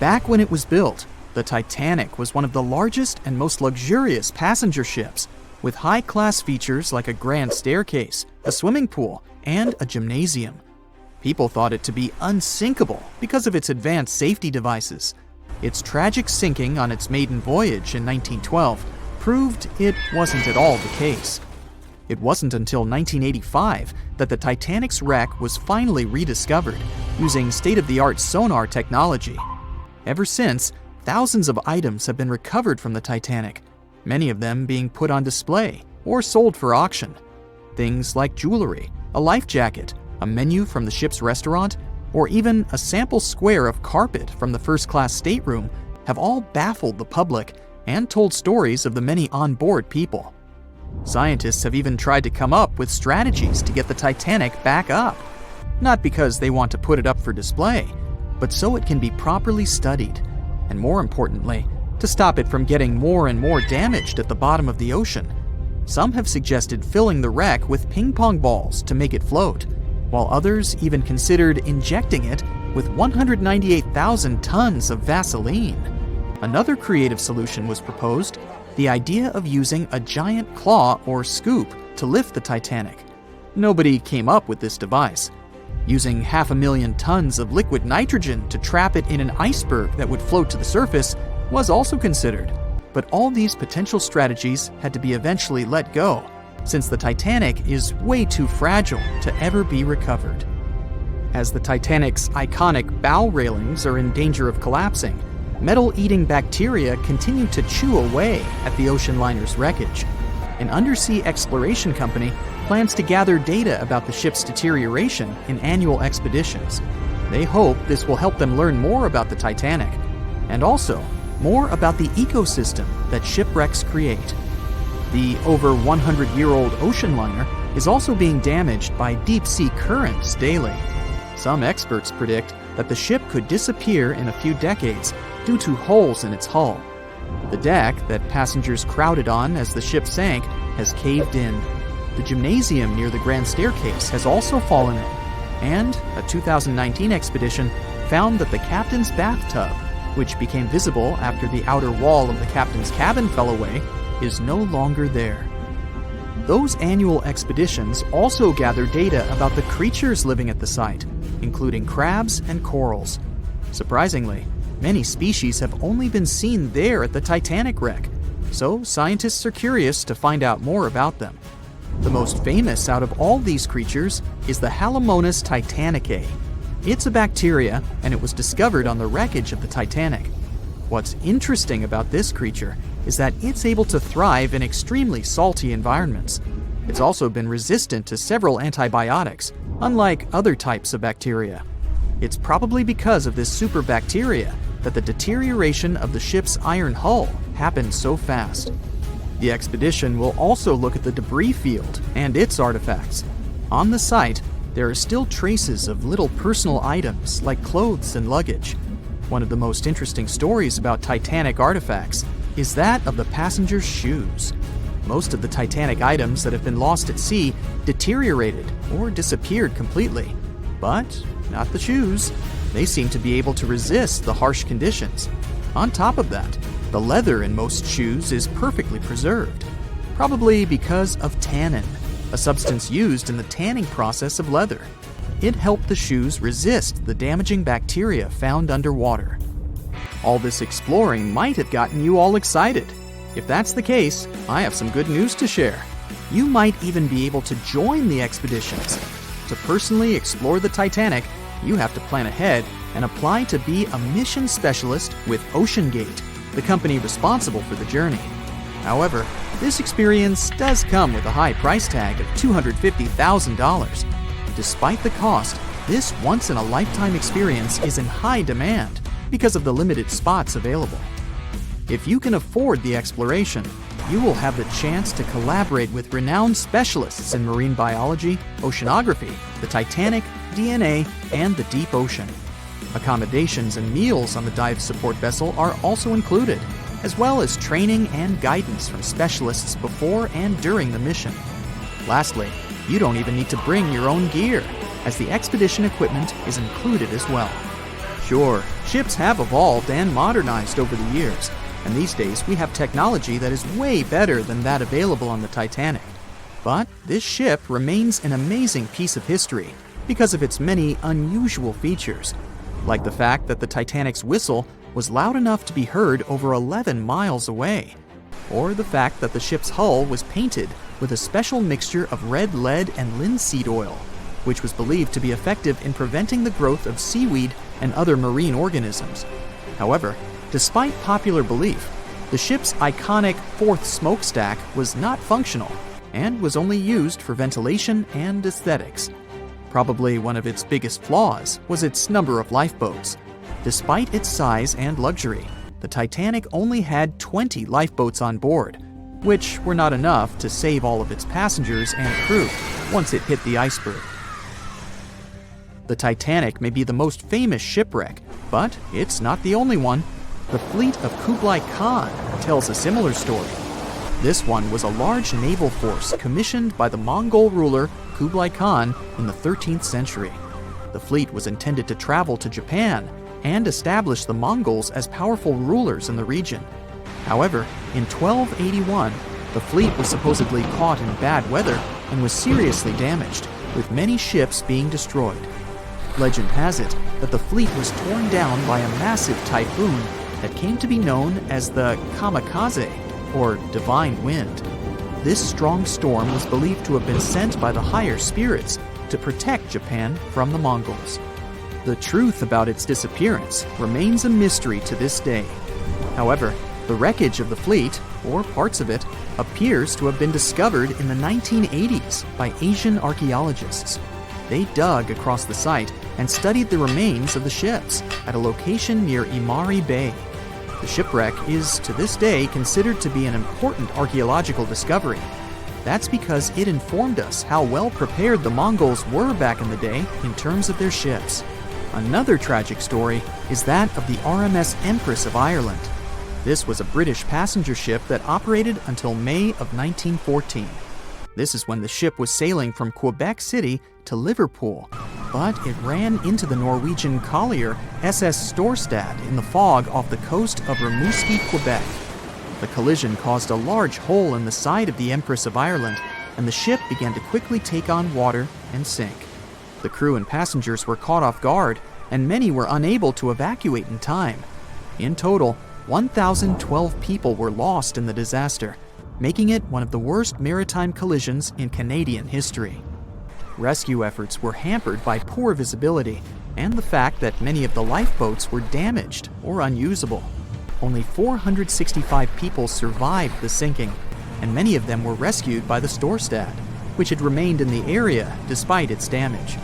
Back when it was built, the Titanic was one of the largest and most luxurious passenger ships, with high-class features like a grand staircase, a swimming pool, and a gymnasium. People thought it to be unsinkable because of its advanced safety devices. Its tragic sinking on its maiden voyage in 1912 proved it wasn't at all the case. It wasn't until 1985 that the Titanic's wreck was finally rediscovered using state-of-the-art sonar technology. Ever since, thousands of items have been recovered from the Titanic, many of them being put on display or sold for auction. Things like jewelry, a life jacket, a menu from the ship's restaurant, or even a sample square of carpet from the first-class stateroom have all baffled the public and told stories of the many on-board people. Scientists have even tried to come up with strategies to get the Titanic back up, not because they want to put it up for display, but so it can be properly studied, and more importantly, to stop it from getting more and more damaged at the bottom of the ocean. Some have suggested filling the wreck with ping pong balls to make it float, while others even considered injecting it with 198,000 tons of Vaseline. Another creative solution was proposed, the idea of using a giant claw or scoop to lift the Titanic. Nobody came up with this device. Using 500,000 tons of liquid nitrogen to trap it in an iceberg that would float to the surface was also considered, but all these potential strategies had to be eventually let go, since the Titanic is way too fragile to ever be recovered. As the Titanic's iconic bow railings are in danger of collapsing, metal-eating bacteria continue to chew away at the ocean liner's wreckage. An undersea exploration company plans to gather data about the ship's deterioration in annual expeditions. They hope this will help them learn more about the Titanic, and also more about the ecosystem that shipwrecks create. The over 100-year-old ocean liner is also being damaged by deep-sea currents daily. Some experts predict that the ship could disappear in a few decades due to holes in its hull. The deck that passengers crowded on as the ship sank has caved in. The gymnasium near the grand staircase has also fallen in, and a 2019 expedition found that the captain's bathtub, which became visible after the outer wall of the captain's cabin fell away, is no longer there. Those annual expeditions also gather data about the creatures living at the site, including crabs and corals. Surprisingly, many species have only been seen there at the Titanic wreck, so scientists are curious to find out more about them. The most famous out of all these creatures is the Halomonas titanicae. It's a bacteria, and it was discovered on the wreckage of the Titanic. What's interesting about this creature is that it's able to thrive in extremely salty environments. It's also been resistant to several antibiotics, unlike other types of bacteria. It's probably because of this superbacteria that the deterioration of the ship's iron hull happened so fast. The expedition will also look at the debris field and its artifacts. On the site, there are still traces of little personal items like clothes and luggage. One of the most interesting stories about Titanic artifacts is that of the passengers' shoes. Most of the Titanic items that have been lost at sea deteriorated or disappeared completely. But not the shoes. They seem to be able to resist the harsh conditions. On top of that, the leather in most shoes is perfectly preserved, probably because of tannin, a substance used in the tanning process of leather. It helped the shoes resist the damaging bacteria found underwater. All this exploring might have gotten you all excited. If that's the case, I have some good news to share. You might even be able to join the expeditions. To personally explore the Titanic, you have to plan ahead and apply to be a mission specialist with OceanGate, the company responsible for the journey. However, this experience does come with a high price tag of $250,000. Despite the cost, this once-in-a-lifetime experience is in high demand because of the limited spots available. If you can afford the exploration, you will have the chance to collaborate with renowned specialists in marine biology, oceanography, the Titanic, DNA, and the deep ocean. Accommodations and meals on the dive support vessel are also included, as well as training and guidance from specialists before and during the mission. Lastly, you don't even need to bring your own gear, as the expedition equipment is included as well. Sure, ships have evolved and modernized over the years, and these days we have technology that is way better than that available on the Titanic. But this ship remains an amazing piece of history because of its many unusual features, like the fact that the Titanic's whistle was loud enough to be heard over 11 miles away, or the fact that the ship's hull was painted with a special mixture of red lead and linseed oil, which was believed to be effective in preventing the growth of seaweed and other marine organisms. However, despite popular belief, the ship's iconic fourth smokestack was not functional and was only used for ventilation and aesthetics. Probably one of its biggest flaws was its number of lifeboats. Despite its size and luxury, the Titanic only had 20 lifeboats on board, which were not enough to save all of its passengers and crew once it hit the iceberg. The Titanic may be the most famous shipwreck, but it's not the only one. The fleet of Kublai Khan tells a similar story. This one was a large naval force commissioned by the Mongol ruler Kublai Khan in the 13th century. The fleet was intended to travel to Japan and establish the Mongols as powerful rulers in the region. However, in 1281, the fleet was supposedly caught in bad weather and was seriously damaged, with many ships being destroyed. Legend has it that the fleet was torn down by a massive typhoon that came to be known as the kamikaze, or divine wind. This strong storm was believed to have been sent by the higher spirits to protect Japan from the Mongols. The truth about its disappearance remains a mystery to this day. However, the wreckage of the fleet, or parts of it, appears to have been discovered in the 1980s by Asian archaeologists. They dug across the site and studied the remains of the ships at a location near Imari Bay. The shipwreck is, to this day, considered to be an important archaeological discovery. That's because it informed us how well prepared the Mongols were back in the day in terms of their ships. Another tragic story is that of the RMS Empress of Ireland. This was a British passenger ship that operated until May of 1914. This is when the ship was sailing from Quebec City to Liverpool, but it ran into the Norwegian collier SS Storstad in the fog off the coast of Rimouski, Quebec. The collision caused a large hole in the side of the Empress of Ireland, and the ship began to quickly take on water and sink. The crew and passengers were caught off guard, and many were unable to evacuate in time. In total, 1,012 people were lost in the disaster, making it one of the worst maritime collisions in Canadian history. Rescue efforts were hampered by poor visibility and the fact that many of the lifeboats were damaged or unusable. Only 465 people survived the sinking, and many of them were rescued by the Storstad, which had remained in the area despite its damage.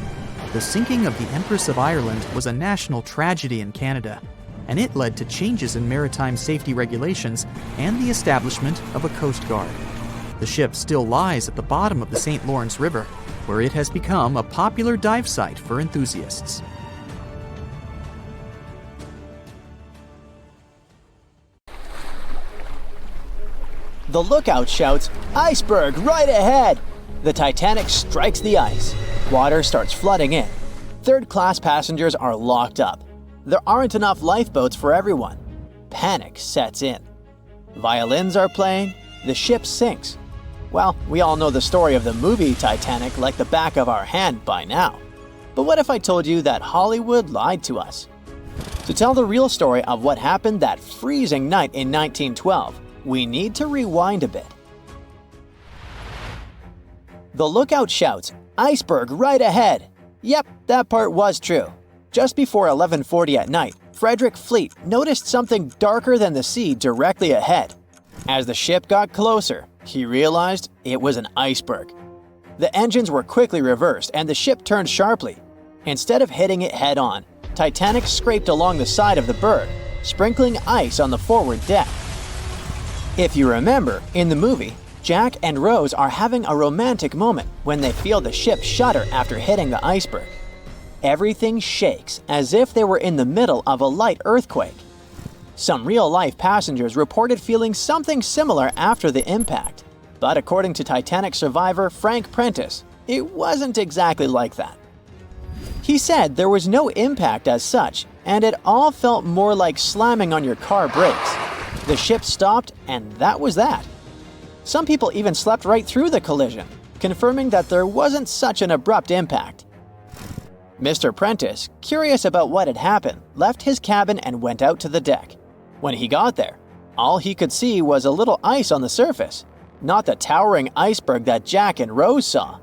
The sinking of the Empress of Ireland was a national tragedy in Canada, and it led to changes in maritime safety regulations and the establishment of a Coast Guard. The ship still lies at the bottom of the St. Lawrence River, where it has become a popular dive site for enthusiasts. The lookout shouts, "Iceberg right ahead!" The Titanic strikes the ice. Water starts flooding in. Third-class passengers are locked up. There aren't enough lifeboats for everyone. Panic sets in. Violins are playing. The ship sinks. Well, we all know the story of the movie Titanic like the back of our hand by now. But what if I told you that Hollywood lied to us? To tell the real story of what happened that freezing night in 1912, we need to rewind a bit. The lookout shouts, "Iceberg right ahead!" Yep, that part was true. Just before 11:40 at night, Frederick Fleet noticed something darker than the sea directly ahead. As the ship got closer, he realized it was an iceberg. The engines were quickly reversed and the ship turned sharply. Instead of hitting it head-on, Titanic scraped along the side of the berg, sprinkling ice on the forward deck. If you remember, in the movie, Jack and Rose are having a romantic moment when they feel the ship shudder after hitting the iceberg. Everything shakes as if they were in the middle of a light earthquake. Some real-life passengers reported feeling something similar after the impact, but according to Titanic survivor Frank Prentice, it wasn't exactly like that. He said there was no impact as such, and it all felt more like slamming on your car brakes. The ship stopped, and that was that. Some people even slept right through the collision, confirming that there wasn't such an abrupt impact. Mr. Prentice, curious about what had happened, left his cabin and went out to the deck. When he got there, all he could see was a little ice on the surface, not the towering iceberg that Jack and Rose saw.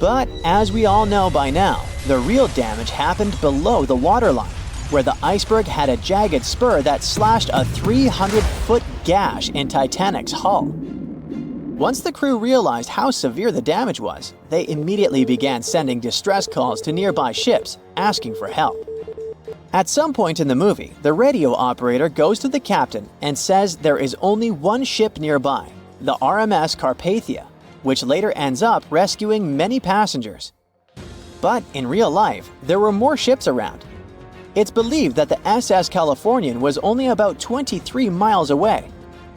But as we all know by now, the real damage happened below the waterline, where the iceberg had a jagged spur that slashed a 300-foot gash in Titanic's hull. Once the crew realized how severe the damage was, they immediately began sending distress calls to nearby ships, asking for help. At some point in the movie, the radio operator goes to the captain and says there is only one ship nearby, the RMS Carpathia, which later ends up rescuing many passengers. But in real life, there were more ships around. It's believed that the SS Californian was only about 23 miles away.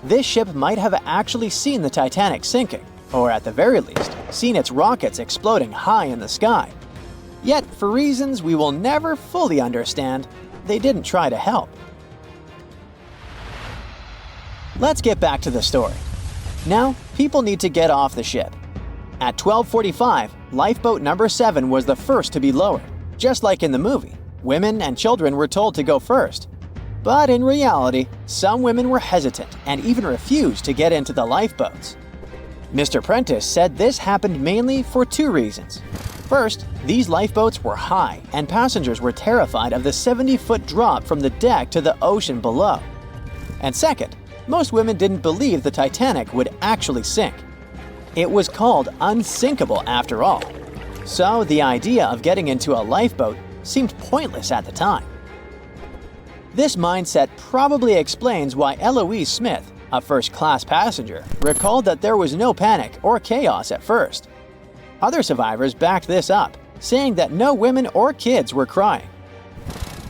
This ship might have actually seen the Titanic sinking, or at the very least, seen its rockets exploding high in the sky. Yet, for reasons we will never fully understand, they didn't try to help. Let's get back to the story. Now, people need to get off the ship. At 12:45, lifeboat number 7 was the first to be lowered. Just like in the movie, women and children were told to go first. But in reality, some women were hesitant and even refused to get into the lifeboats. Mr. Prentice said this happened mainly for 2 reasons. First, these lifeboats were high and passengers were terrified of the 70-foot drop from the deck to the ocean below. And second, most women didn't believe the Titanic would actually sink. It was called unsinkable after all. So the idea of getting into a lifeboat seemed pointless at the time. This mindset probably explains why Eloise Smith, a first-class passenger, recalled that there was no panic or chaos at first. Other survivors backed this up, saying that no women or kids were crying.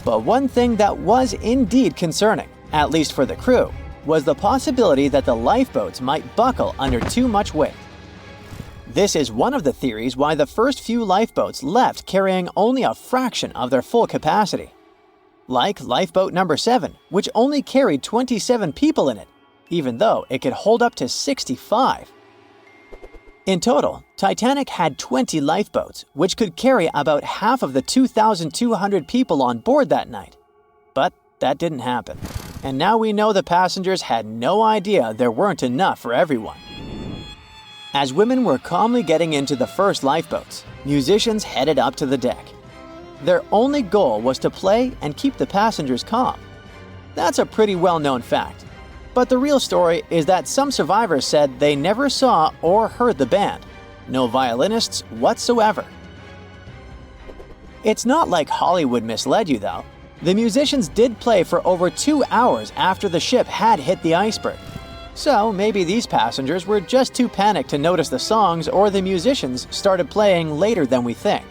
But one thing that was indeed concerning, at least for the crew, was the possibility that the lifeboats might buckle under too much weight. This is one of the theories why the first few lifeboats left carrying only a fraction of their full capacity. Like lifeboat number 7, which only carried 27 people in it, even though it could hold up to 65. In total, Titanic had 20 lifeboats, which could carry about half of the 2,200 people on board that night. But that didn't happen. And now we know the passengers had no idea there weren't enough for everyone. As women were calmly getting into the first lifeboats, musicians headed up to the deck. Their only goal was to play and keep the passengers calm. That's a pretty well-known fact. But the real story is that some survivors said they never saw or heard the band. No violinists whatsoever. It's not like Hollywood misled you though. The musicians did play for over 2 hours after the ship had hit the iceberg. So maybe these passengers were just too panicked to notice the songs, or the musicians started playing later than we think.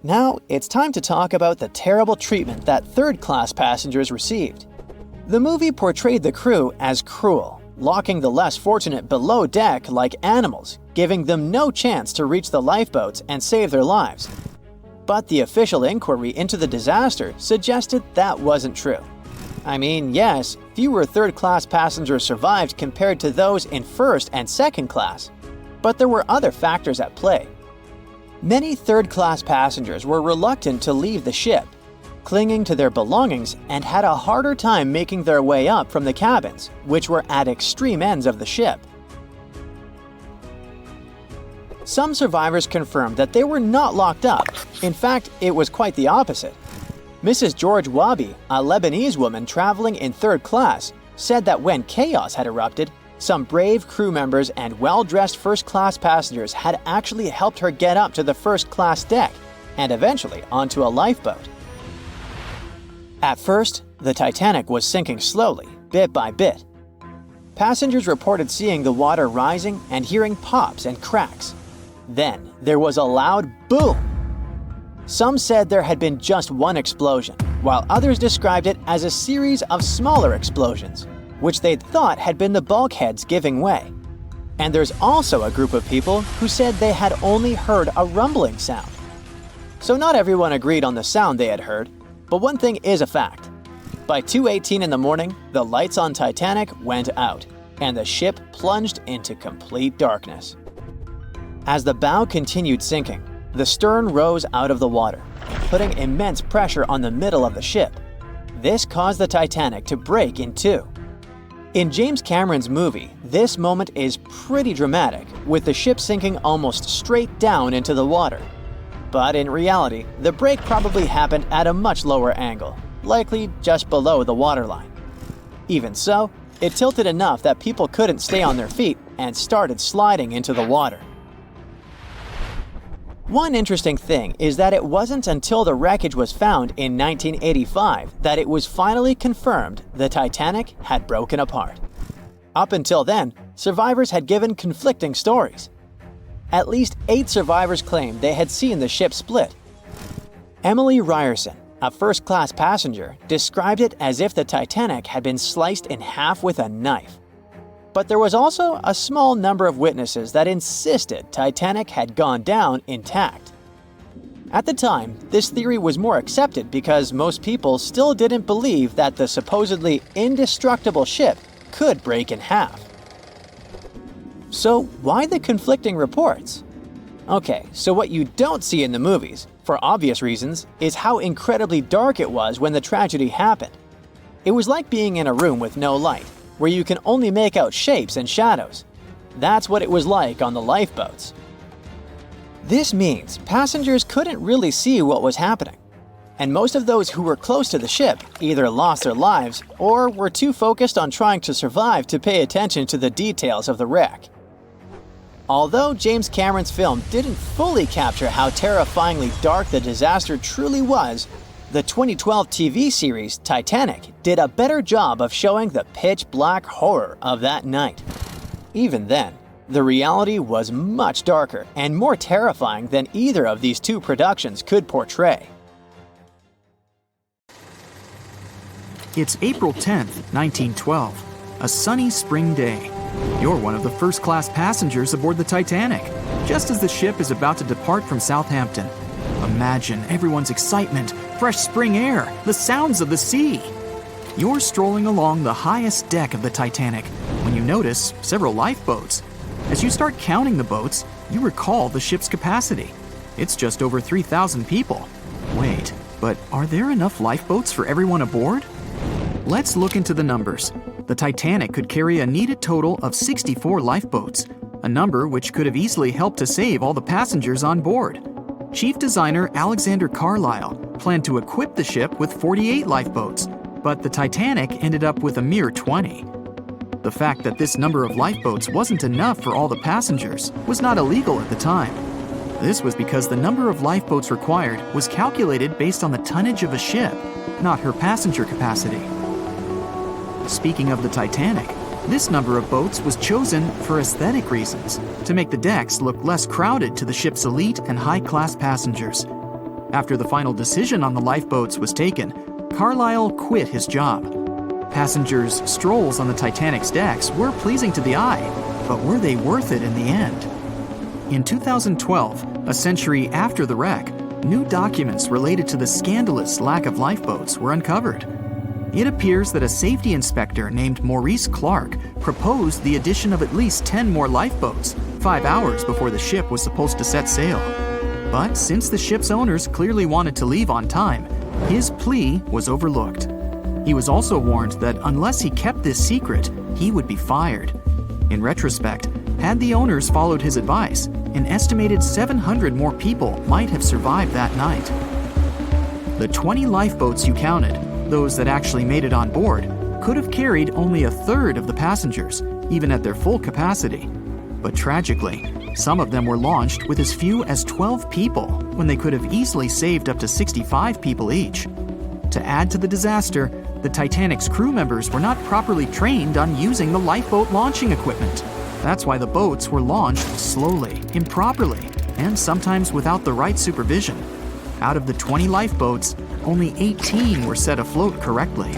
Now, it's time to talk about the terrible treatment that third-class passengers received. The movie portrayed the crew as cruel, locking the less fortunate below deck like animals, giving them no chance to reach the lifeboats and save their lives. But the official inquiry into the disaster suggested that wasn't true. I mean, yes, fewer third-class passengers survived compared to those in first and second class, but there were other factors at play. Many third-class passengers were reluctant to leave the ship, clinging to their belongings, and had a harder time making their way up from the cabins, which were at extreme ends of the ship. Some survivors confirmed that they were not locked up. In fact, it was quite the opposite. Mrs. George Wabi, a Lebanese woman traveling in third class, said that when chaos had erupted, some brave crew members and well-dressed first-class passengers had actually helped her get up to the first-class deck and eventually onto a lifeboat. At first, the Titanic was sinking slowly, bit by bit. Passengers reported seeing the water rising and hearing pops and cracks. Then, there was a loud boom. Some said there had been just one explosion, while others described it as a series of smaller explosions, which they'd thought had been the bulkheads giving way. And there's also a group of people who said they had only heard a rumbling sound. so not everyone agreed on the sound they had heard, but one thing is a fact. By 2:18 in the morning, the lights on Titanic went out, and the ship plunged into complete darkness. As the bow continued sinking, the stern rose out of the water, putting immense pressure on the middle of the ship. This caused the Titanic to break in two. In James Cameron's movie, this moment is pretty dramatic, with the ship sinking almost straight down into the water. But in reality, the break probably happened at a much lower angle, likely just below the waterline. Even so, it tilted enough that people couldn't stay on their feet and started sliding into the water. One interesting thing is that it wasn't until the wreckage was found in 1985 that it was finally confirmed the Titanic had broken apart. Up until then, survivors had given conflicting stories. At least 8 survivors claimed they had seen the ship split. Emily Ryerson, a first-class passenger, described it as if the Titanic had been sliced in half with a knife. But there was also a small number of witnesses that insisted Titanic had gone down intact. At the time, this theory was more accepted because most people still didn't believe that the supposedly indestructible ship could break in half. So why the conflicting reports? Okay, so what you don't see in the movies, for obvious reasons, is how incredibly dark it was when the tragedy happened. It was like being in a room with no light, where you can only make out shapes and shadows. That's what it was like on the lifeboats. This means passengers couldn't really see what was happening, and most of those who were close to the ship either lost their lives or were too focused on trying to survive to pay attention to the details of the wreck. Although James Cameron's film didn't fully capture how terrifyingly dark the disaster truly was, the 2012 TV series Titanic did a better job of showing the pitch-black horror of that night. Even then, the reality was much darker and more terrifying than either of these two productions could portray. It's April 10th, 1912, a sunny spring day. You're one of the first-class passengers aboard the Titanic, just as the ship is about to depart from Southampton. Imagine everyone's excitement, fresh spring air, the sounds of the sea. You're strolling along the highest deck of the Titanic when you notice several lifeboats. As you start counting the boats, you recall the ship's capacity. It's just over 3,000 people. Wait, but are there enough lifeboats for everyone aboard? Let's look into the numbers. The Titanic could carry a needed total of 64 lifeboats, a number which could have easily helped to save all the passengers on board. Chief designer Alexander Carlisle planned to equip the ship with 48 lifeboats, but the Titanic ended up with a mere 20. The fact that this number of lifeboats wasn't enough for all the passengers was not illegal at the time. This was because the number of lifeboats required was calculated based on the tonnage of a ship, not her passenger capacity. Speaking of the Titanic, this number of boats was chosen for aesthetic reasons, to make the decks look less crowded to the ship's elite and high-class passengers. After the final decision on the lifeboats was taken, Carlisle quit his job. Passengers' strolls on the Titanic's decks were pleasing to the eye, but were they worth it in the end? In 2012, a century after the wreck, new documents related to the scandalous lack of lifeboats were uncovered. It appears that a safety inspector named Maurice Clark proposed the addition of at least 10 more lifeboats, 5 hours before the ship was supposed to set sail. But since the ship's owners clearly wanted to leave on time, his plea was overlooked. He was also warned that unless he kept this secret, he would be fired. In retrospect, had the owners followed his advice, an estimated 700 more people might have survived that night. The 20 lifeboats you counted, those that actually made it on board, could have carried only a third of the passengers, even at their full capacity. But tragically, some of them were launched with as few as 12 people, when they could have easily saved up to 65 people each. To add to the disaster, the Titanic's crew members were not properly trained on using the lifeboat launching equipment. That's why the boats were launched slowly, improperly, and sometimes without the right supervision. Out of the 20 lifeboats, only 18 were set afloat correctly.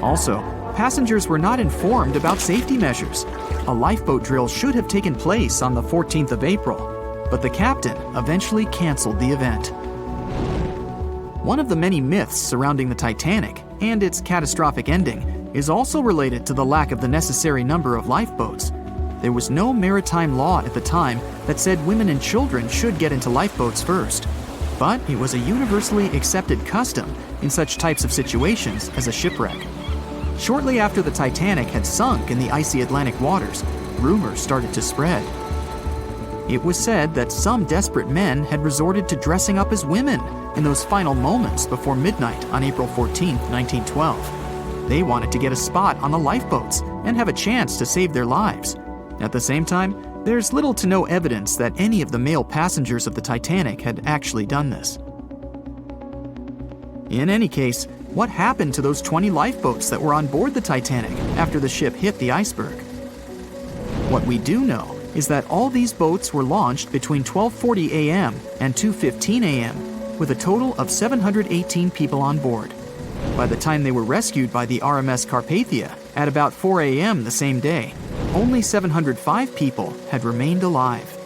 Also, passengers were not informed about safety measures. A lifeboat drill should have taken place on the 14th of April, but the captain eventually canceled the event. One of the many myths surrounding the Titanic and its catastrophic ending is also related to the lack of the necessary number of lifeboats. There was no maritime law at the time that said women and children should get into lifeboats first, but it was a universally accepted custom in such types of situations as a shipwreck. Shortly after the Titanic had sunk in the icy Atlantic waters, rumors started to spread. It was said that some desperate men had resorted to dressing up as women in those final moments before midnight on April 14, 1912. They wanted to get a spot on the lifeboats and have a chance to save their lives. At the same time, there's little to no evidence that any of the male passengers of the Titanic had actually done this. In any case, what happened to those 20 lifeboats that were on board the Titanic after the ship hit the iceberg? What we do know is that all these boats were launched between 12:40 a.m. and 2:15 a.m. with a total of 718 people on board. By the time they were rescued by the RMS Carpathia at about 4 a.m. the same day, only 705 people had remained alive.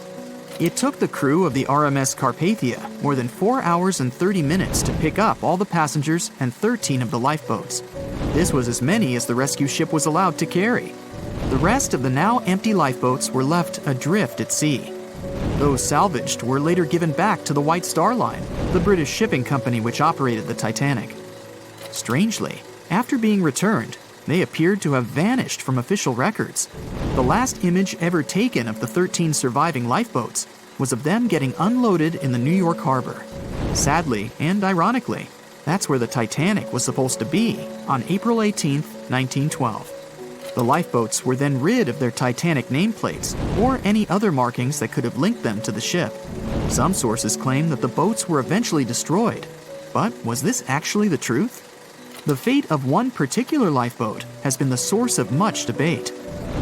It took the crew of the RMS Carpathia more than 4 hours and 30 minutes to pick up all the passengers and 13 of the lifeboats. This was as many as the rescue ship was allowed to carry. The rest of the now empty lifeboats were left adrift at sea. Those salvaged were later given back to the White Star Line, the British shipping company which operated the Titanic. Strangely, after being returned, they appeared to have vanished from official records. The last image ever taken of the 13 surviving lifeboats was of them getting unloaded in the New York harbor. Sadly and ironically, that's where the Titanic was supposed to be on April 18, 1912. The lifeboats were then rid of their Titanic nameplates or any other markings that could have linked them to the ship. Some sources claim that the boats were eventually destroyed, but was this actually the truth? The fate of one particular lifeboat has been the source of much debate.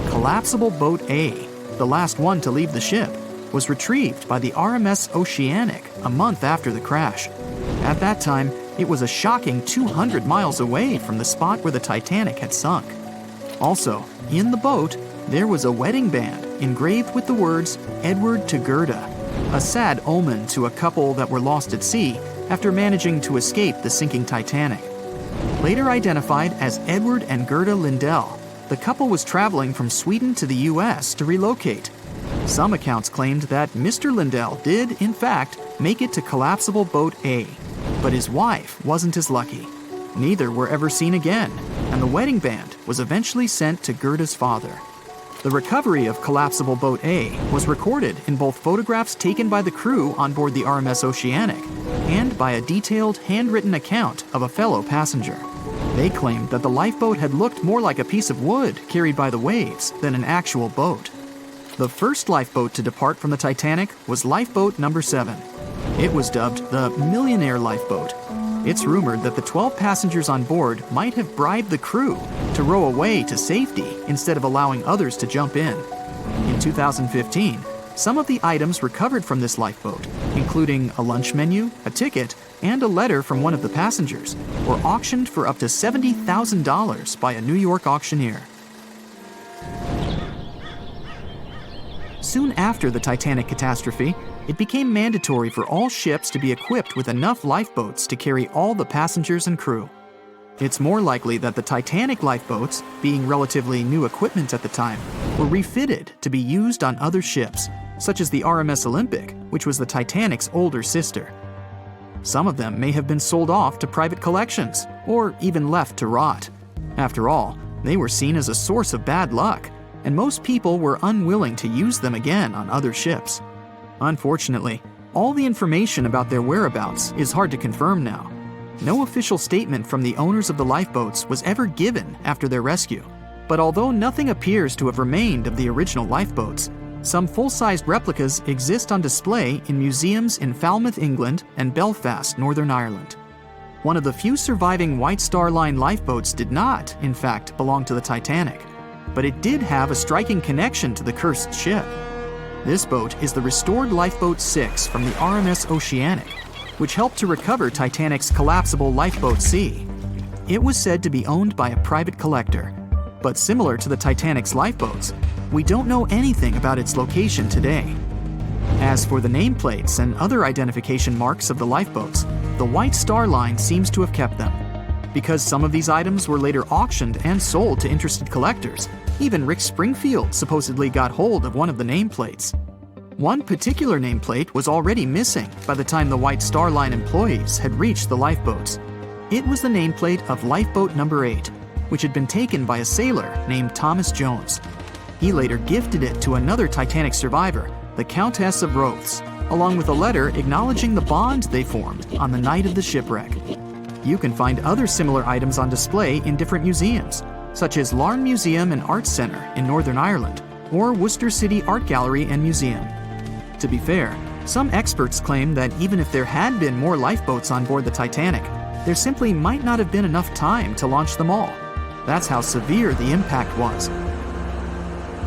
Collapsible Boat A, the last one to leave the ship, was retrieved by the RMS Oceanic a month after the crash. At that time, it was a shocking 200 miles away from the spot where the Titanic had sunk. Also, in the boat, there was a wedding band engraved with the words "Edward to Gerda," a sad omen to a couple that were lost at sea after managing to escape the sinking Titanic. Later identified as Edward and Gerda Lindell, the couple was traveling from Sweden to the U.S. to relocate. Some accounts claimed that Mr. Lindell did, in fact, make it to Collapsible Boat A, but his wife wasn't as lucky. Neither were ever seen again, and the wedding band was eventually sent to Gerda's father. The recovery of Collapsible Boat A was recorded in both photographs taken by the crew on board the RMS Oceanic and by a detailed handwritten account of a fellow passenger. They claimed that the lifeboat had looked more like a piece of wood carried by the waves than an actual boat. The first lifeboat to depart from the Titanic was Lifeboat Number 7. It was dubbed the Millionaire Lifeboat. It's rumored that the 12 passengers on board might have bribed the crew to row away to safety instead of allowing others to jump in. In 2015, some of the items recovered from this lifeboat, including a lunch menu, a ticket, and a letter from one of the passengers, were auctioned for up to $70,000 by a New York auctioneer. Soon after the Titanic catastrophe, it became mandatory for all ships to be equipped with enough lifeboats to carry all the passengers and crew. It's more likely that the Titanic lifeboats, being relatively new equipment at the time, were refitted to be used on other ships, such as the RMS Olympic, which was the Titanic's older sister. Some of them may have been sold off to private collections, or even left to rot. After all, they were seen as a source of bad luck, and most people were unwilling to use them again on other ships. Unfortunately, all the information about their whereabouts is hard to confirm now. No official statement from the owners of the lifeboats was ever given after their rescue. But although nothing appears to have remained of the original lifeboats, some full-sized replicas exist on display in museums in Falmouth, England, and Belfast, Northern Ireland. One of the few surviving White Star Line lifeboats did not, in fact, belong to the Titanic, but it did have a striking connection to the cursed ship. This boat is the restored Lifeboat 6 from the RMS Oceanic, which helped to recover Titanic's collapsible Lifeboat C. It was said to be owned by a private collector, but similar to the Titanic's lifeboats, we don't know anything about its location today. As for the nameplates and other identification marks of the lifeboats, the White Star Line seems to have kept them. Because some of these items were later auctioned and sold to interested collectors, even Rick Springfield supposedly got hold of one of the nameplates. One particular nameplate was already missing by the time the White Star Line employees had reached the lifeboats. It was the nameplate of Lifeboat Number 8, which had been taken by a sailor named Thomas Jones. He later gifted it to another Titanic survivor, the Countess of Rothes, along with a letter acknowledging the bond they formed on the night of the shipwreck. You can find other similar items on display in different museums, such as Larne Museum and Arts Centre in Northern Ireland, or Worcester City Art Gallery and Museum. To be fair, some experts claim that even if there had been more lifeboats on board the Titanic, there simply might not have been enough time to launch them all. That's how severe the impact was.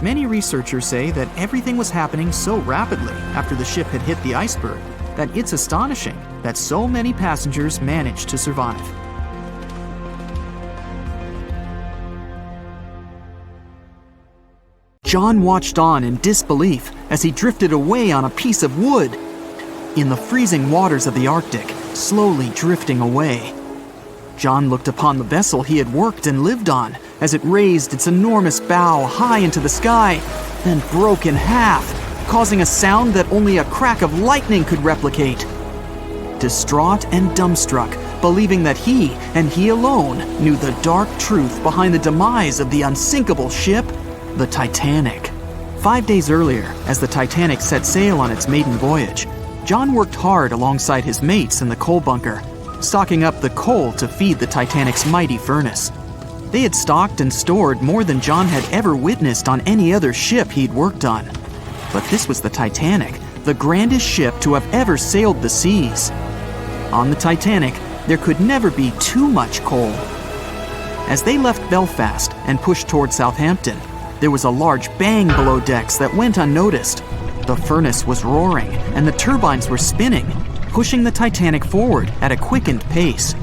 Many researchers say that everything was happening so rapidly after the ship had hit the iceberg that it's astonishing that so many passengers managed to survive. John watched on in disbelief as he drifted away on a piece of wood. In the freezing waters of the Arctic, slowly drifting away. John looked upon the vessel he had worked and lived on as it raised its enormous bow high into the sky, then broke in half, causing a sound that only a crack of lightning could replicate. Distraught and dumbstruck, believing that he, and he alone, knew the dark truth behind the demise of the unsinkable ship, the Titanic. 5 days earlier, as the Titanic set sail on its maiden voyage, John worked hard alongside his mates in the coal bunker, stocking up the coal to feed the Titanic's mighty furnace. They had stocked and stored more than John had ever witnessed on any other ship he'd worked on. But this was the Titanic, the grandest ship to have ever sailed the seas. On the Titanic, there could never be too much coal. As they left Belfast and pushed toward Southampton, there was a large bang below decks that went unnoticed. The furnace was roaring and the turbines were spinning, pushing the Titanic forward at a quickened pace.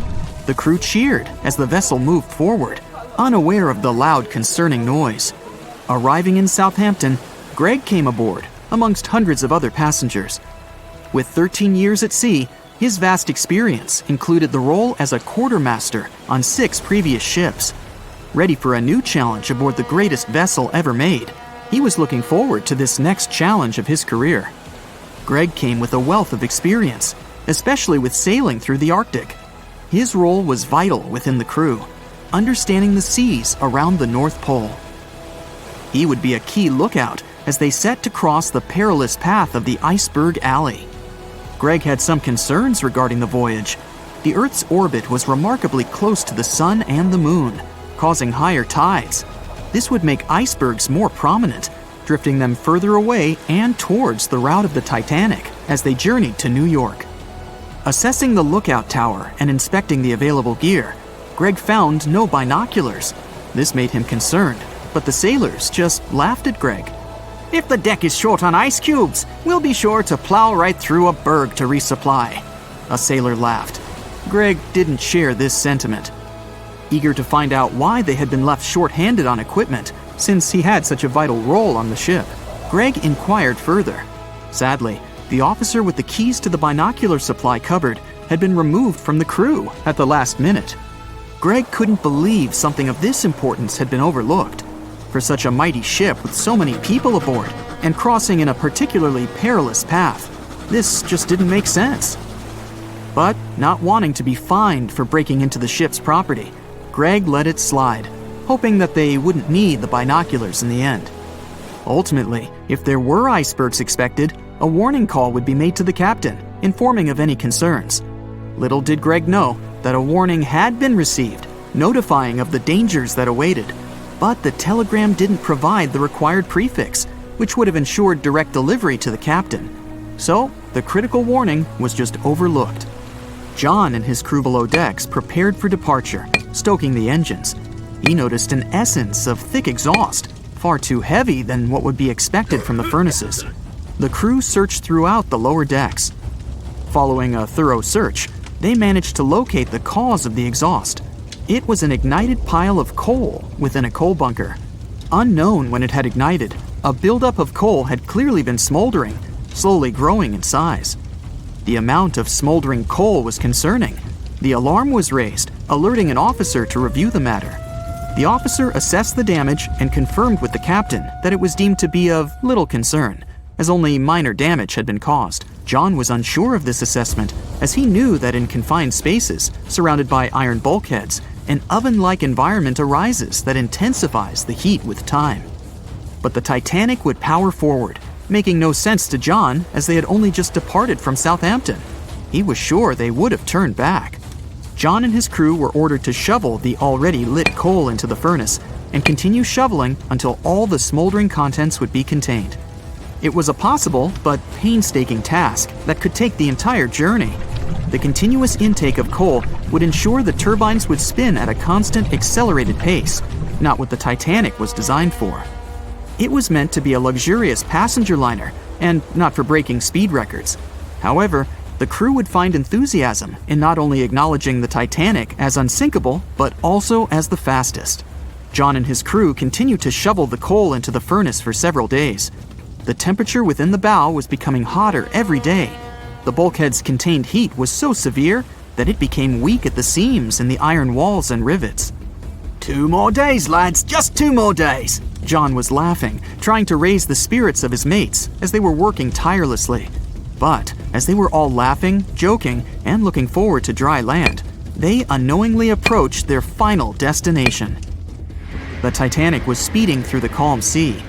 The crew cheered as the vessel moved forward, unaware of the loud, concerning noise. Arriving in Southampton, Greg came aboard, amongst hundreds of other passengers. With 13 years at sea, his vast experience included the role as a quartermaster on 6 previous ships. Ready for a new challenge aboard the greatest vessel ever made, he was looking forward to this next challenge of his career. Greg came with a wealth of experience, especially with sailing through the Arctic. His role was vital within the crew, understanding the seas around the North Pole. He would be a key lookout as they set to cross the perilous path of the Iceberg Alley. Greg had some concerns regarding the voyage. The Earth's orbit was remarkably close to the sun and the moon, causing higher tides. This would make icebergs more prominent, drifting them further away and towards the route of the Titanic as they journeyed to New York. Assessing the lookout tower and inspecting the available gear, Greg found no binoculars. This made him concerned, but the sailors just laughed at Greg. "If the deck is short on ice cubes, we'll be sure to plow right through a berg to resupply." A sailor laughed. Greg didn't share this sentiment. Eager to find out why they had been left short-handed on equipment, since he had such a vital role on the ship, Greg inquired further. Sadly, the officer with the keys to the binocular supply cupboard had been removed from the crew at the last minute. Greg couldn't believe something of this importance had been overlooked. For such a mighty ship with so many people aboard and crossing in a particularly perilous path, this just didn't make sense. But not wanting to be fined for breaking into the ship's property, Greg let it slide, hoping that they wouldn't need the binoculars in the end. Ultimately, if there were icebergs expected, a warning call would be made to the captain, informing of any concerns. Little did Greg know that a warning had been received, notifying of the dangers that awaited. But the telegram didn't provide the required prefix, which would have ensured direct delivery to the captain. So, the critical warning was just overlooked. John and his crew below decks prepared for departure, stoking the engines. He noticed an essence of thick exhaust, far too heavy than what would be expected from the furnaces. The crew searched throughout the lower decks. Following a thorough search, they managed to locate the cause of the exhaust. It was an ignited pile of coal within a coal bunker. Unknown when it had ignited, a buildup of coal had clearly been smoldering, slowly growing in size. The amount of smoldering coal was concerning. The alarm was raised, alerting an officer to review the matter. The officer assessed the damage and confirmed with the captain that it was deemed to be of little concern, as only minor damage had been caused. John was unsure of this assessment, as he knew that in confined spaces, surrounded by iron bulkheads, an oven-like environment arises that intensifies the heat with time. But the Titanic would power forward, making no sense to John as they had only just departed from Southampton. He was sure they would have turned back. John and his crew were ordered to shovel the already lit coal into the furnace and continue shoveling until all the smoldering contents would be contained. It was a possible but painstaking task that could take the entire journey. The continuous intake of coal would ensure the turbines would spin at a constant, accelerated pace, not what the Titanic was designed for. It was meant to be a luxurious passenger liner and not for breaking speed records. However, the crew would find enthusiasm in not only acknowledging the Titanic as unsinkable, but also as the fastest. John and his crew continued to shovel the coal into the furnace for several days. The temperature within the bow was becoming hotter every day. The bulkhead's contained heat was so severe that it became weak at the seams in the iron walls and rivets. 2 more days, lads, just 2 more days. John was laughing, trying to raise the spirits of his mates as they were working tirelessly. But as they were all laughing, joking, and looking forward to dry land, they unknowingly approached their final destination. The Titanic was speeding through the calm sea.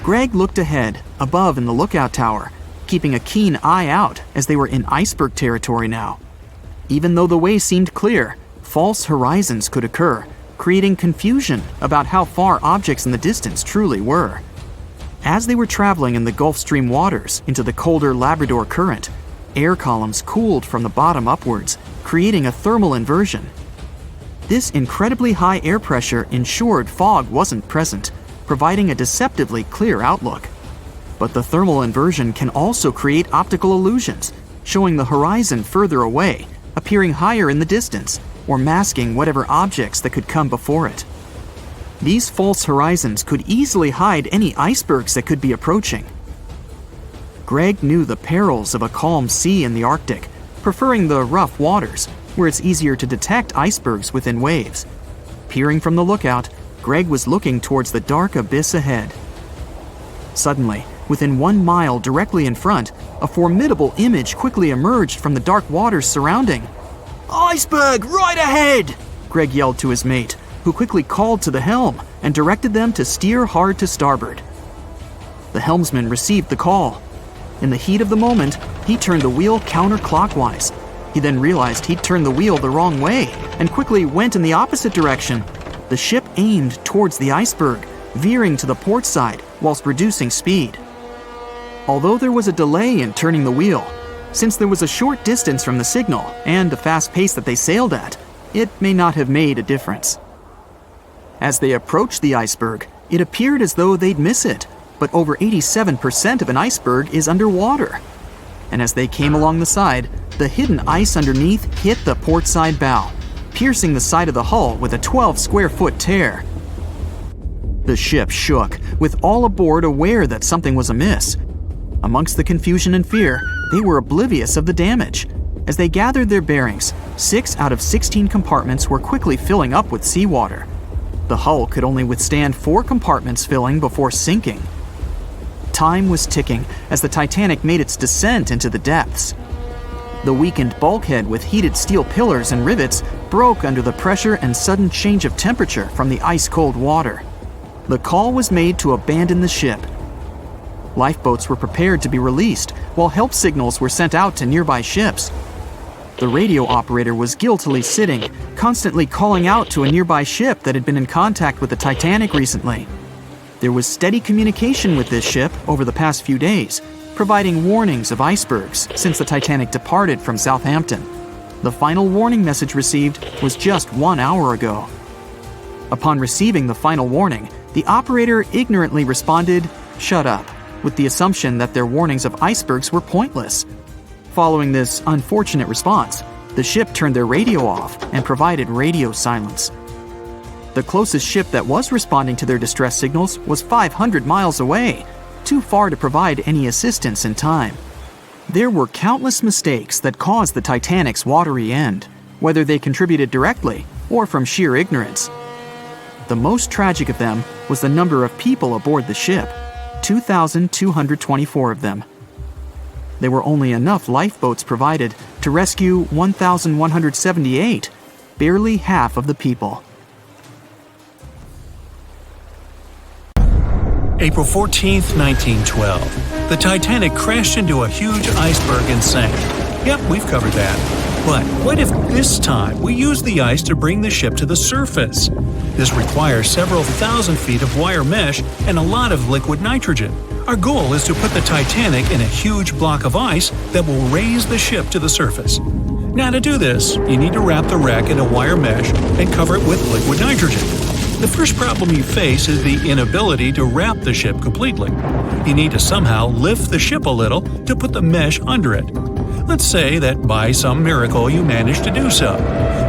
Greg looked ahead, above in the lookout tower, keeping a keen eye out as they were in iceberg territory now. Even though the way seemed clear, false horizons could occur, creating confusion about how far objects in the distance truly were. As they were traveling in the Gulf Stream waters into the colder Labrador Current, air columns cooled from the bottom upwards, creating a thermal inversion. This incredibly high air pressure ensured fog wasn't present, providing a deceptively clear outlook. But the thermal inversion can also create optical illusions, showing the horizon further away, appearing higher in the distance, or masking whatever objects that could come before it. These false horizons could easily hide any icebergs that could be approaching. Greg knew the perils of a calm sea in the Arctic, preferring the rough waters, where it's easier to detect icebergs within waves. Peering from the lookout, Greg was looking towards the dark abyss ahead. Suddenly, within 1 mile directly in front, a formidable image quickly emerged from the dark waters surrounding. Iceberg, right ahead! Greg yelled to his mate, who quickly called to the helm and directed them to steer hard to starboard. The helmsman received the call. In the heat of the moment, he turned the wheel counterclockwise. He then realized he'd turned the wheel the wrong way and quickly went in the opposite direction. The ship aimed towards the iceberg, veering to the port side whilst reducing speed. Although there was a delay in turning the wheel, since there was a short distance from the signal and the fast pace that they sailed at, it may not have made a difference. As they approached the iceberg, it appeared as though they'd miss it, but over 87% of an iceberg is underwater. And as they came along the side, the hidden ice underneath hit the port side bow, piercing the side of the hull with a 12-square-foot tear. The ship shook, with all aboard aware that something was amiss. Amongst the confusion and fear, they were oblivious of the damage. As they gathered their bearings, 6 out of 16 compartments were quickly filling up with seawater. The hull could only withstand 4 compartments filling before sinking. Time was ticking as the Titanic made its descent into the depths. The weakened bulkhead with heated steel pillars and rivets broke under the pressure and sudden change of temperature from the ice-cold water. The call was made to abandon the ship. Lifeboats were prepared to be released, while help signals were sent out to nearby ships. The radio operator was guiltily sitting, constantly calling out to a nearby ship that had been in contact with the Titanic recently. There was steady communication with this ship over the past few days, providing warnings of icebergs since the Titanic departed from Southampton. The final warning message received was just 1 hour ago. Upon receiving the final warning, the operator ignorantly responded, "Shut up," with the assumption that their warnings of icebergs were pointless. Following this unfortunate response, the ship turned their radio off and provided radio silence. The closest ship that was responding to their distress signals was 500 miles away, too far to provide any assistance in time. There were countless mistakes that caused the Titanic's watery end, whether they contributed directly or from sheer ignorance. The most tragic of them was the number of people aboard the ship, 2,224 of them. There were only enough lifeboats provided to rescue 1,178, barely half of the people. April 14th, 1912. The Titanic crashed into a huge iceberg and sank. Yep, we've covered that. But what if this time we use the ice to bring the ship to the surface? This requires several thousand feet of wire mesh and a lot of liquid nitrogen. Our goal is to put the Titanic in a huge block of ice that will raise the ship to the surface. Now to do this, you need to wrap the wreck in a wire mesh and cover it with liquid nitrogen. The first problem you face is the inability to wrap the ship completely. You need to somehow lift the ship a little to put the mesh under it. Let's say that by some miracle you manage to do so.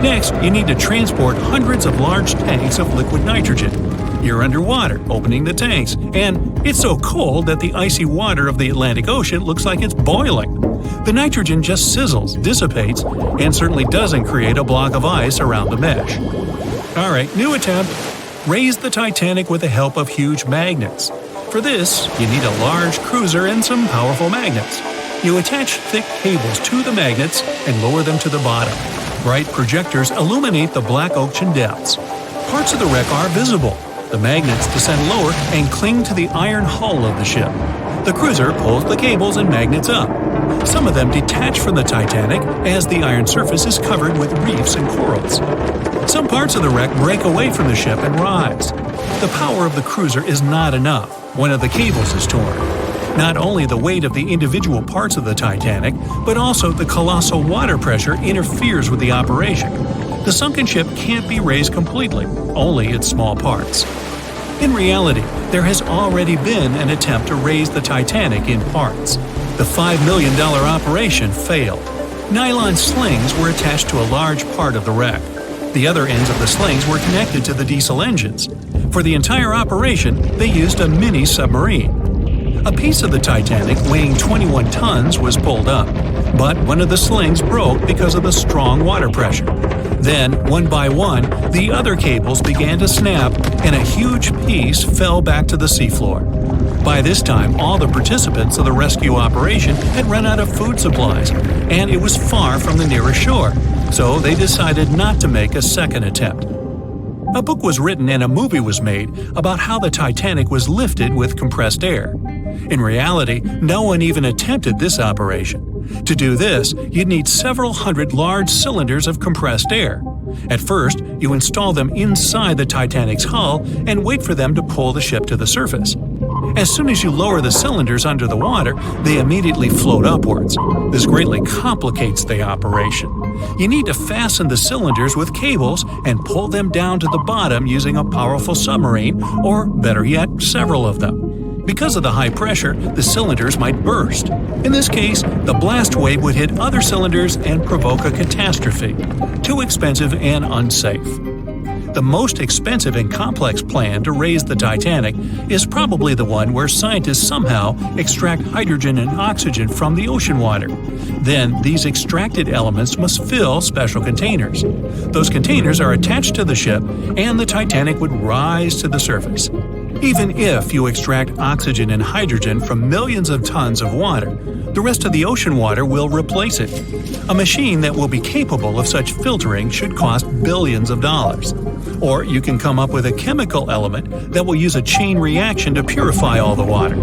Next, you need to transport hundreds of large tanks of liquid nitrogen. You're underwater, opening the tanks, and it's so cold that the icy water of the Atlantic Ocean looks like it's boiling. The nitrogen just sizzles, dissipates, and certainly doesn't create a block of ice around the mesh. Alright, new attempt. Raise the Titanic with the help of huge magnets. For this, you need a large cruiser and some powerful magnets. You attach thick cables to the magnets and lower them to the bottom. Bright projectors illuminate the black ocean depths. Parts of the wreck are visible. The magnets descend lower and cling to the iron hull of the ship. The cruiser pulls the cables and magnets up. Some of them detach from the Titanic as the iron surface is covered with reefs and corals. Some parts of the wreck break away from the ship and rise. The power of the cruiser is not enough. One of the cables is torn. Not only the weight of the individual parts of the Titanic, but also the colossal water pressure interferes with the operation. The sunken ship can't be raised completely, only its small parts. In reality, there has already been an attempt to raise the Titanic in parts. The $5 million operation failed. Nylon slings were attached to a large part of the wreck. The other ends of the slings were connected to the diesel engines. For the entire operation, they used a mini submarine. A piece of the Titanic weighing 21 tons was pulled up, but one of the slings broke because of the strong water pressure. Then, one by one, the other cables began to snap, and a huge piece fell back to the seafloor. By this time, all the participants of the rescue operation had run out of food supplies, and it was far from the nearest shore, so they decided not to make a second attempt. A book was written and a movie was made about how the Titanic was lifted with compressed air. In reality, no one even attempted this operation. To do this, you'd need several hundred large cylinders of compressed air. At first, you install them inside the Titanic's hull and wait for them to pull the ship to the surface. As soon as you lower the cylinders under the water, they immediately float upwards. This greatly complicates the operation. You need to fasten the cylinders with cables and pull them down to the bottom using a powerful submarine, or better yet, several of them. Because of the high pressure, the cylinders might burst. In this case, the blast wave would hit other cylinders and provoke a catastrophe. Too expensive and unsafe. The most expensive and complex plan to raise the Titanic is probably the one where scientists somehow extract hydrogen and oxygen from the ocean water. Then, these extracted elements must fill special containers. Those containers are attached to the ship, and the Titanic would rise to the surface. Even if you extract oxygen and hydrogen from millions of tons of water, the rest of the ocean water will replace it. A machine that will be capable of such filtering should cost billions of dollars. Or you can come up with a chemical element that will use a chain reaction to purify all the water.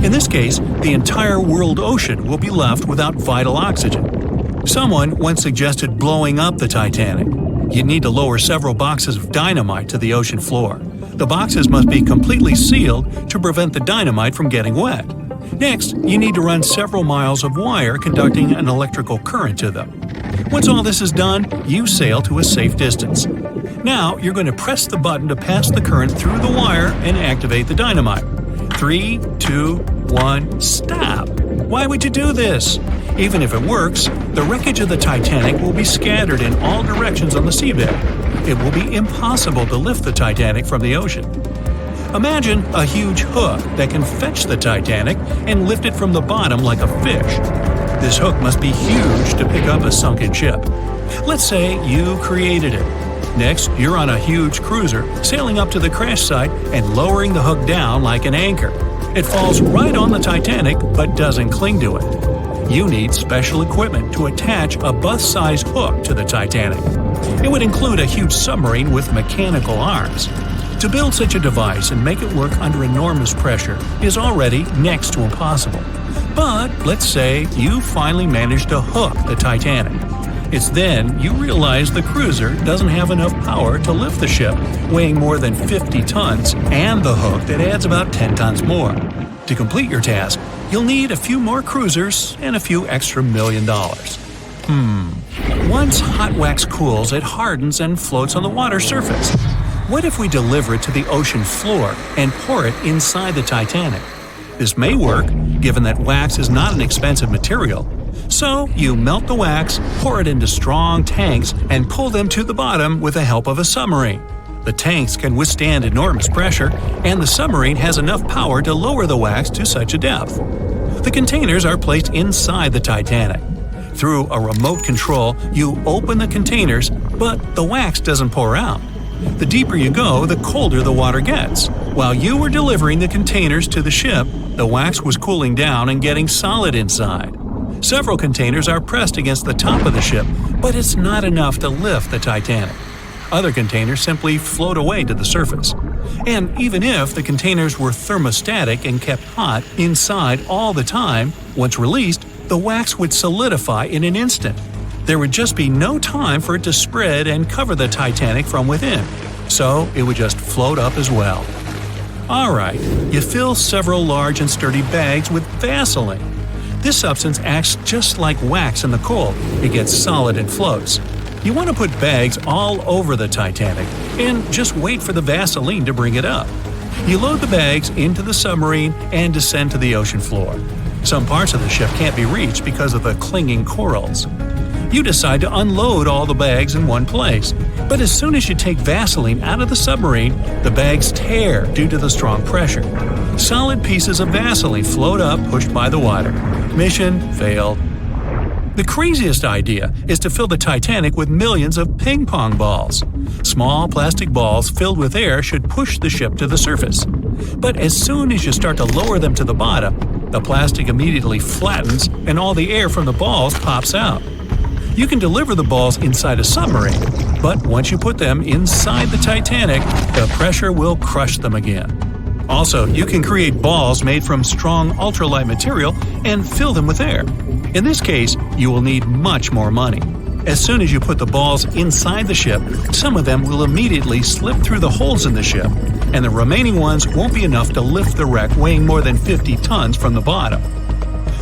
In this case, the entire world ocean will be left without vital oxygen. Someone once suggested blowing up the Titanic. You'd need to lower several boxes of dynamite to the ocean floor. The boxes must be completely sealed to prevent the dynamite from getting wet. Next, you need to run several miles of wire conducting an electrical current to them. Once all this is done, you sail to a safe distance. Now, you're going to press the button to pass the current through the wire and activate the dynamite. 3, 2, 1, stop! Why would you do this? Even if it works, the wreckage of the Titanic will be scattered in all directions on the seabed. It will be impossible to lift the Titanic from the ocean. Imagine a huge hook that can fetch the Titanic and lift it from the bottom like a fish. This hook must be huge to pick up a sunken ship. Let's say you created it. Next, you're on a huge cruiser, sailing up to the crash site and lowering the hook down like an anchor. It falls right on the Titanic but doesn't cling to it. You need special equipment to attach a bus-sized hook to the Titanic. It would include a huge submarine with mechanical arms. To build such a device and make it work under enormous pressure is already next to impossible. But let's say you finally managed to hook the Titanic. It's then you realize the cruiser doesn't have enough power to lift the ship, weighing more than 50 tons, and the hook that adds about 10 tons more. To complete your task, you'll need a few more cruisers and a few extra $1 million. Once hot wax cools, it hardens and floats on the water surface. What if we deliver it to the ocean floor and pour it inside the Titanic? This may work, given that wax is not an expensive material. So you melt the wax, pour it into strong tanks, and pull them to the bottom with the help of a submarine. The tanks can withstand enormous pressure, and the submarine has enough power to lower the wax to such a depth. The containers are placed inside the Titanic. Through a remote control, you open the containers, but the wax doesn't pour out. The deeper you go, the colder the water gets. While you were delivering the containers to the ship, the wax was cooling down and getting solid inside. Several containers are pressed against the top of the ship, but it's not enough to lift the Titanic. Other containers simply float away to the surface. And even if the containers were thermostatic and kept hot inside all the time, once released, the wax would solidify in an instant. There would just be no time for it to spread and cover the Titanic from within, so it would just float up as well. Alright, you fill several large and sturdy bags with Vaseline. This substance acts just like wax in the cold. It gets solid and floats. You want to put bags all over the Titanic and just wait for the Vaseline to bring it up. You load the bags into the submarine and descend to the ocean floor. Some parts of the ship can't be reached because of the clinging corals. You decide to unload all the bags in one place, but as soon as you take Vaseline out of the submarine, the bags tear due to the strong pressure. Solid pieces of Vaseline float up, pushed by the water. Mission failed. The craziest idea is to fill the Titanic with millions of ping pong balls. Small plastic balls filled with air should push the ship to the surface. But as soon as you start to lower them to the bottom, the plastic immediately flattens and all the air from the balls pops out. You can deliver the balls inside a submarine, but once you put them inside the Titanic, the pressure will crush them again. Also, you can create balls made from strong ultralight material and fill them with air. In this case, you will need much more money. As soon as you put the balls inside the ship, some of them will immediately slip through the holes in the ship, and the remaining ones won't be enough to lift the wreck weighing more than 50 tons from the bottom.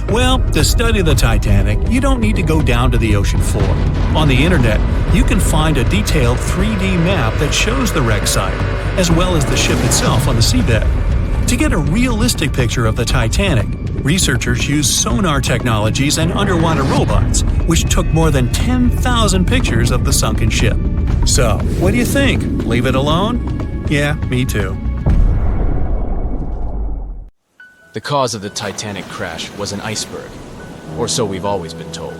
Well, to study the Titanic, you don't need to go down to the ocean floor. On the internet, you can find a detailed 3D map that shows the wreck site, as well as the ship itself on the seabed. To get a realistic picture of the Titanic, researchers used sonar technologies and underwater robots, which took more than 10,000 pictures of the sunken ship. So, what do you think? Leave it alone? Yeah, me too. The cause of the Titanic crash was an iceberg, or so we've always been told.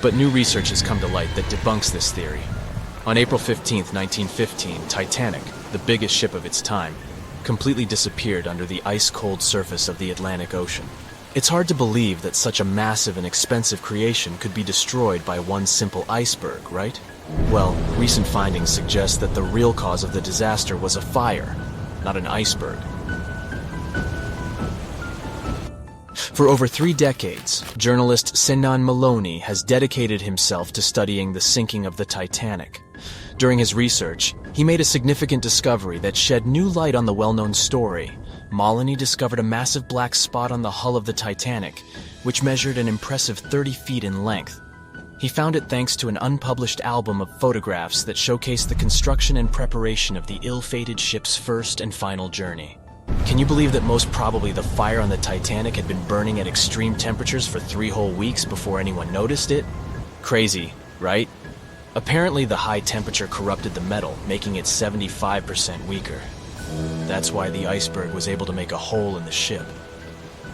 But new research has come to light that debunks this theory. On April 15, 1915, Titanic, the biggest ship of its time, completely disappeared under the ice-cold surface of the Atlantic Ocean. It's hard to believe that such a massive and expensive creation could be destroyed by one simple iceberg, right? Well, recent findings suggest that the real cause of the disaster was a fire, not an iceberg. For over 3 decades, journalist Sinan Maloney has dedicated himself to studying the sinking of the Titanic. During his research, he made a significant discovery that shed new light on the well-known story. Maloney discovered a massive black spot on the hull of the Titanic, which measured an impressive 30 feet in length. He found it thanks to an unpublished album of photographs that showcased the construction and preparation of the ill-fated ship's first and final journey. Can you believe that most probably the fire on the Titanic had been burning at extreme temperatures for 3 whole weeks before anyone noticed it? Crazy, right? Apparently the high temperature corrupted the metal, making it 75% weaker. That's why the iceberg was able to make a hole in the ship.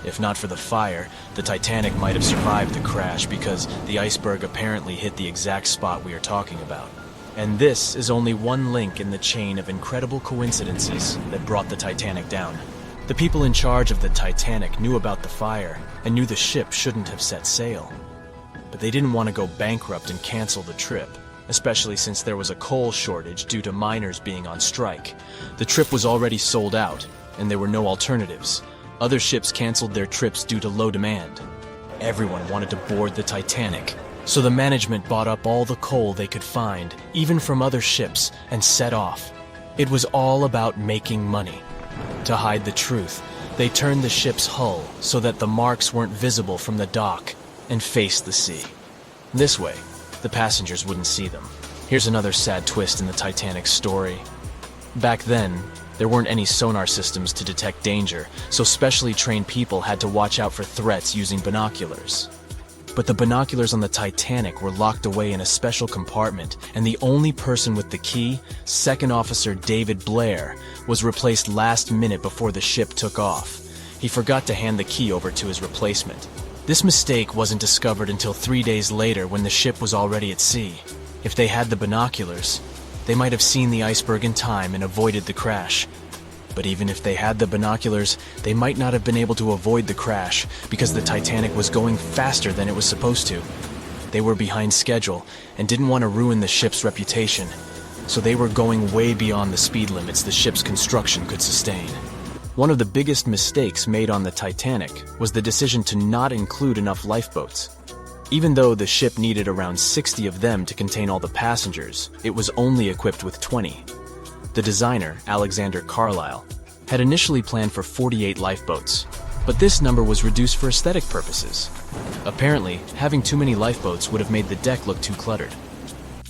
If not for the fire, the Titanic might have survived the crash because the iceberg apparently hit the exact spot we are talking about. And this is only one link in the chain of incredible coincidences that brought the Titanic down. The people in charge of the Titanic knew about the fire and knew the ship shouldn't have set sail. But they didn't want to go bankrupt and cancel the trip, especially since there was a coal shortage due to miners being on strike. The trip was already sold out, and there were no alternatives. Other ships canceled their trips due to low demand. Everyone wanted to board the Titanic, so the management bought up all the coal they could find, even from other ships, and set off. It was all about making money. To hide the truth, they turned the ship's hull so that the marks weren't visible from the dock and faced the sea. This way, the passengers wouldn't see them. Here's another sad twist in the Titanic's story. Back then, there weren't any sonar systems to detect danger, so specially trained people had to watch out for threats using binoculars. But the binoculars on the Titanic were locked away in a special compartment, and the only person with the key, Second Officer David Blair, was replaced last minute before the ship took off. He forgot to hand the key over to his replacement. This mistake wasn't discovered until 3 days later when the ship was already at sea. If they had the binoculars, they might have seen the iceberg in time and avoided the crash. But even if they had the binoculars, they might not have been able to avoid the crash because the Titanic was going faster than it was supposed to. They were behind schedule and didn't want to ruin the ship's reputation, so they were going way beyond the speed limits the ship's construction could sustain. One of the biggest mistakes made on the Titanic was the decision to not include enough lifeboats. Even though the ship needed around 60 of them to contain all the passengers, it was only equipped with 20. The designer, Alexander Carlisle, had initially planned for 48 lifeboats, but this number was reduced for aesthetic purposes. Apparently, having too many lifeboats would have made the deck look too cluttered.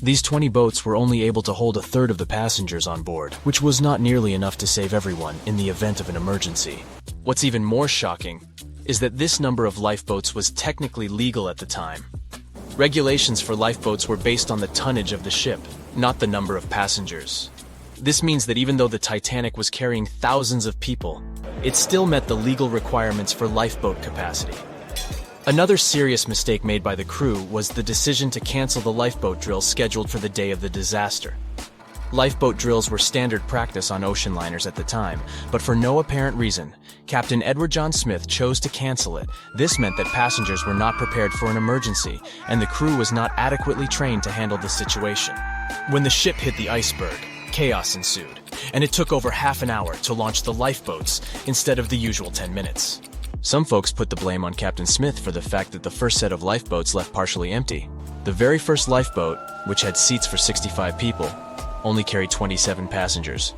These 20 boats were only able to hold a third of the passengers on board, which was not nearly enough to save everyone in the event of an emergency. What's even more shocking is that this number of lifeboats was technically legal at the time. Regulations for lifeboats were based on the tonnage of the ship, not the number of passengers. This means that even though the Titanic was carrying thousands of people, it still met the legal requirements for lifeboat capacity. Another serious mistake made by the crew was the decision to cancel the lifeboat drill scheduled for the day of the disaster. Lifeboat drills were standard practice on ocean liners at the time, but for no apparent reason, Captain Edward John Smith chose to cancel it. This meant that passengers were not prepared for an emergency, and the crew was not adequately trained to handle the situation. When the ship hit the iceberg, chaos ensued, and it took over half an hour to launch the lifeboats instead of the usual 10 minutes. Some folks put the blame on Captain Smith for the fact that the first set of lifeboats left partially empty. The very first lifeboat, which had seats for 65 people, only carried 27 passengers.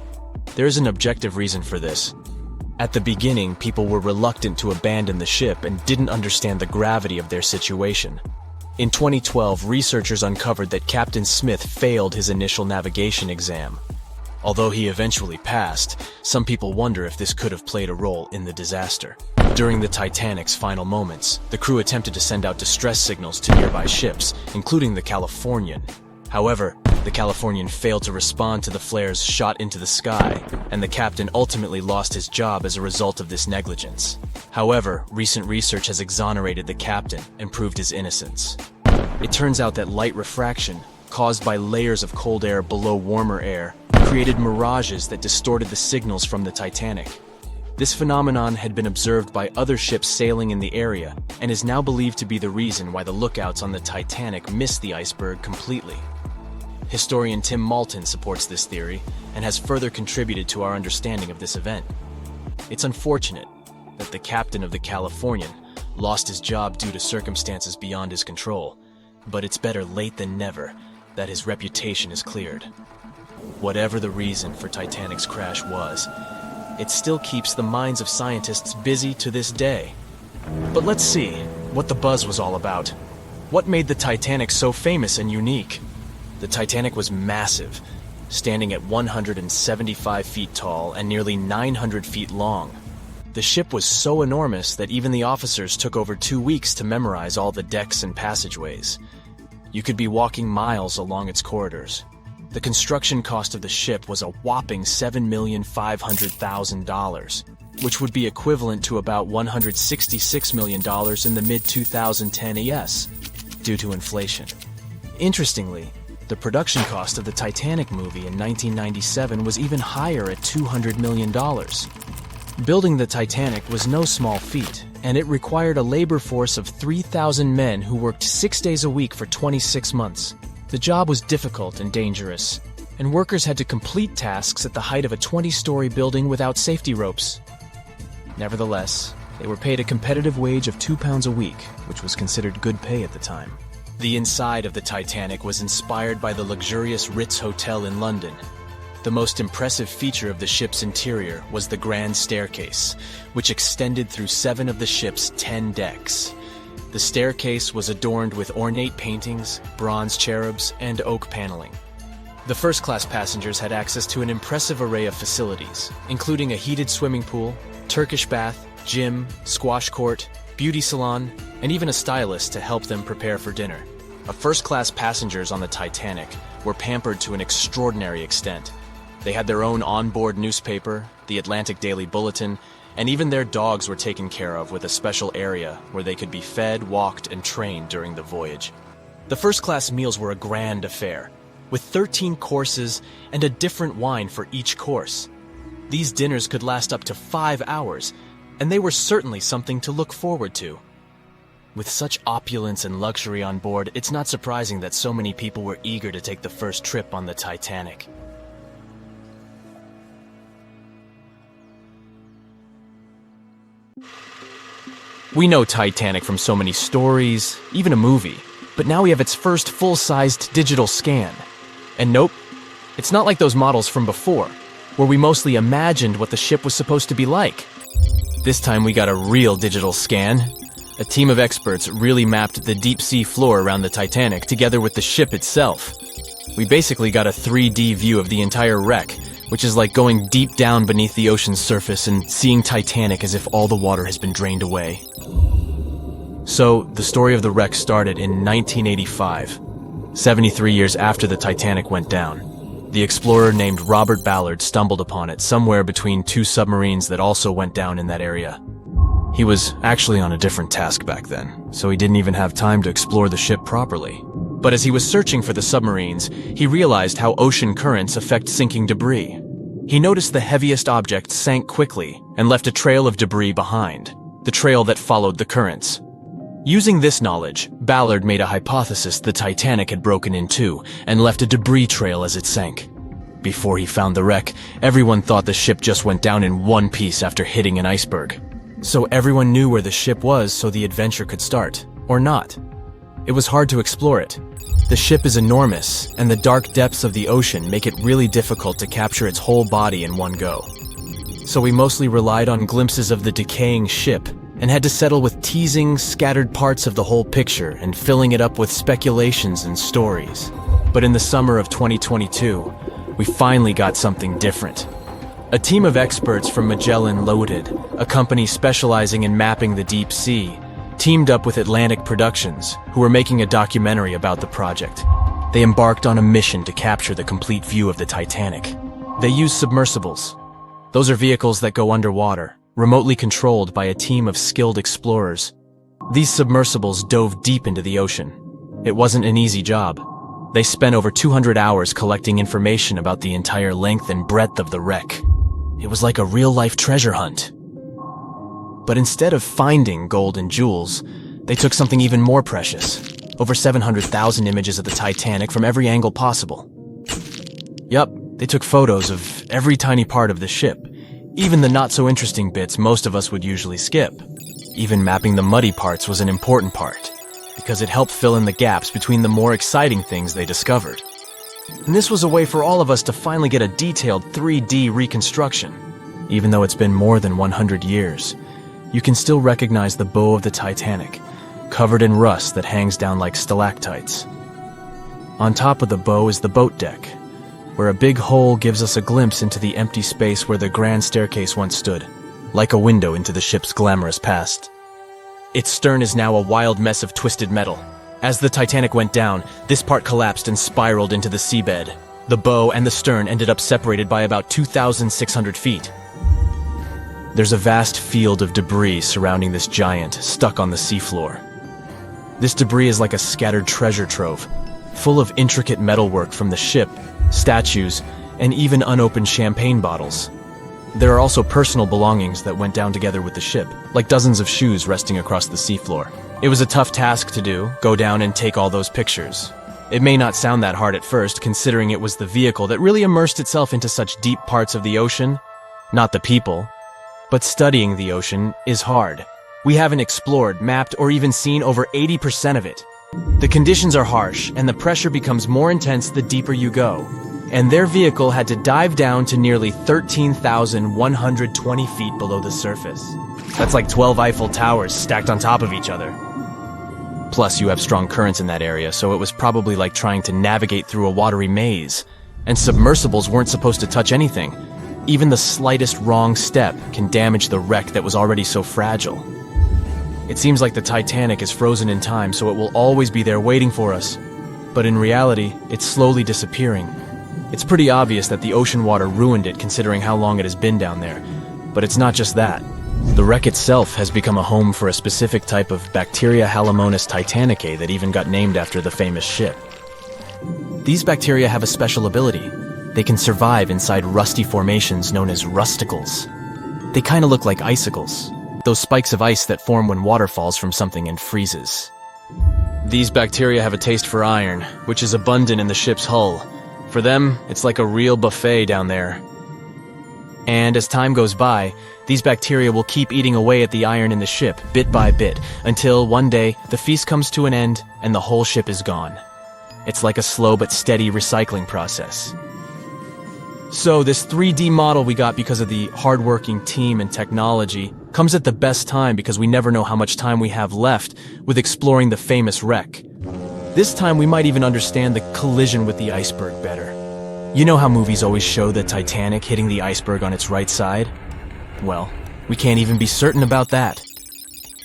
There is an objective reason for this. At the beginning, people were reluctant to abandon the ship and didn't understand the gravity of their situation. In 2012, researchers uncovered that Captain Smith failed his initial navigation exam. Although he eventually passed, some people wonder if this could have played a role in the disaster. During the Titanic's final moments, the crew attempted to send out distress signals to nearby ships, including the Californian. However, the Californian failed to respond to the flares shot into the sky, and the captain ultimately lost his job as a result of this negligence. However, recent research has exonerated the captain and proved his innocence. It turns out that light refraction, caused by layers of cold air below warmer air, created mirages that distorted the signals from the Titanic. This phenomenon had been observed by other ships sailing in the area and is now believed to be the reason why the lookouts on the Titanic missed the iceberg completely. Historian Tim Malton supports this theory and has further contributed to our understanding of this event. It's unfortunate that the captain of the Californian lost his job due to circumstances beyond his control, but it's better late than never that his reputation is cleared. Whatever the reason for Titanic's crash was, it still keeps the minds of scientists busy to this day. But let's see what the buzz was all about. What made the Titanic so famous and unique? The Titanic was massive, standing at 175 feet tall and nearly 900 feet long. The ship was so enormous that even the officers took over 2 weeks to memorize all the decks and passageways. You could be walking miles along its corridors. The construction cost of the ship was a whopping $7,500,000. which would be equivalent to about $166 million in the mid-2010 ES, due to inflation. Interestingly, the production cost of the Titanic movie in 1997 was even higher at $200 million. Building the Titanic was no small feat, and it required a labor force of 3,000 men who worked 6 days a week for 26 months. The job was difficult and dangerous, and workers had to complete tasks at the height of a 20-story building without safety ropes. Nevertheless, they were paid a competitive wage of £2 a week, which was considered good pay at the time. The inside of the Titanic was inspired by the luxurious Ritz Hotel in London. The most impressive feature of the ship's interior was the grand staircase, which extended through 7 of the ship's 10 decks. The staircase was adorned with ornate paintings, bronze cherubs, and oak paneling. The first-class passengers had access to an impressive array of facilities, including a heated swimming pool, Turkish bath, gym, squash court, beauty salon, and even a stylist to help them prepare for dinner. First-class passengers on the Titanic were pampered to an extraordinary extent. They had their own onboard newspaper, the Atlantic Daily Bulletin, and even their dogs were taken care of with a special area where they could be fed, walked, and trained during the voyage. The first-class meals were a grand affair, with 13 courses and a different wine for each course. These dinners could last up to 5 hours, and they were certainly something to look forward to. With such opulence and luxury on board, it's not surprising that so many people were eager to take the first trip on the Titanic. We know Titanic from so many stories, even a movie, but now we have its first full-sized digital scan. And nope, it's not like those models from before, where we mostly imagined what the ship was supposed to be like. This time we got a real digital scan. A team of experts really mapped the deep-sea floor around the Titanic together with the ship itself. We basically got a 3D view of the entire wreck, which is like going deep down beneath the ocean's surface and seeing Titanic as if all the water has been drained away. So, the story of the wreck started in 1985, 73 years after the Titanic went down. The explorer named Robert Ballard stumbled upon it somewhere between 2 submarines that also went down in that area. He was actually on a different task back then, so he didn't even have time to explore the ship properly. But as he was searching for the submarines, he realized how ocean currents affect sinking debris. He noticed the heaviest object sank quickly and left a trail of debris behind, the trail that followed the currents. Using this knowledge, Ballard made a hypothesis the Titanic had broken in two and left a debris trail as it sank. Before he found the wreck, everyone thought the ship just went down in one piece after hitting an iceberg. So everyone knew where the ship was so the adventure could start, or not. It was hard to explore it. The ship is enormous, and the dark depths of the ocean make it really difficult to capture its whole body in one go. So we mostly relied on glimpses of the decaying ship, and had to settle with teasing scattered parts of the whole picture and filling it up with speculations and stories. But in the summer of 2022, we finally got something different. A team of experts from Magellan Loaded, a company specializing in mapping the deep sea, teamed up with Atlantic Productions, who were making a documentary about the project. They embarked on a mission to capture the complete view of the Titanic. They used submersibles. Those are vehicles that go underwater, remotely controlled by a team of skilled explorers. These submersibles dove deep into the ocean. It wasn't an easy job. They spent over 200 hours collecting information about the entire length and breadth of the wreck. It was like a real-life treasure hunt. But instead of finding gold and jewels, they took something even more precious. Over 700,000 images of the Titanic from every angle possible. Yup, they took photos of every tiny part of the ship, even the not-so-interesting bits most of us would usually skip. Even mapping the muddy parts was an important part, because it helped fill in the gaps between the more exciting things they discovered. And this was a way for all of us to finally get a detailed 3D reconstruction. Even though it's been more than 100 years, you can still recognize the bow of the Titanic, covered in rust that hangs down like stalactites. On top of the bow is the boat deck, where a big hole gives us a glimpse into the empty space where the grand staircase once stood, like a window into the ship's glamorous past. Its stern is now a wild mess of twisted metal. As the Titanic went down, this part collapsed and spiraled into the seabed. The bow and the stern ended up separated by about 2,600 feet. there's a vast field of debris surrounding this giant stuck on the seafloor. This debris is like a scattered treasure trove, full of intricate metalwork from the ship, statues, and even unopened champagne bottles. There are also personal belongings that went down together with the ship, like dozens of shoes resting across the seafloor. It was a tough task to do, go down and take all those pictures. It may not sound that hard at first, considering it was the vehicle that really immersed itself into such deep parts of the ocean, not the people. But studying the ocean is hard. We haven't explored, mapped, or even seen over 80% of it. The conditions are harsh, and the pressure becomes more intense the deeper you go. And their vehicle had to dive down to nearly 13,120 feet below the surface. That's like 12 Eiffel Towers stacked on top of each other. Plus, you have strong currents in that area, so it was probably like trying to navigate through a watery maze. And submersibles weren't supposed to touch anything. Even the slightest wrong step can damage the wreck that was already so fragile. It seems like the Titanic is frozen in time, so it will always be there waiting for us. But in reality, it's slowly disappearing. It's pretty obvious that the ocean water ruined it considering how long it has been down there. But it's not just that. The wreck itself has become a home for a specific type of bacteria Halomonas titanicae that even got named after the famous ship. These bacteria have a special ability. They can survive inside rusty formations known as rusticles. They kind of look like icicles, those spikes of ice that form when water falls from something and freezes. These bacteria have a taste for iron, which is abundant in the ship's hull. For them, it's like a real buffet down there. And as time goes by, these bacteria will keep eating away at the iron in the ship, bit by bit, until one day the feast comes to an end and the whole ship is gone. It's like a slow but steady recycling process. So this 3D model we got because of the hardworking team and technology comes at the best time because we never know how much time we have left with exploring the famous wreck. This time we might even understand the collision with the iceberg better. You know how movies always show the Titanic hitting the iceberg on its right side? Well, we can't even be certain about that.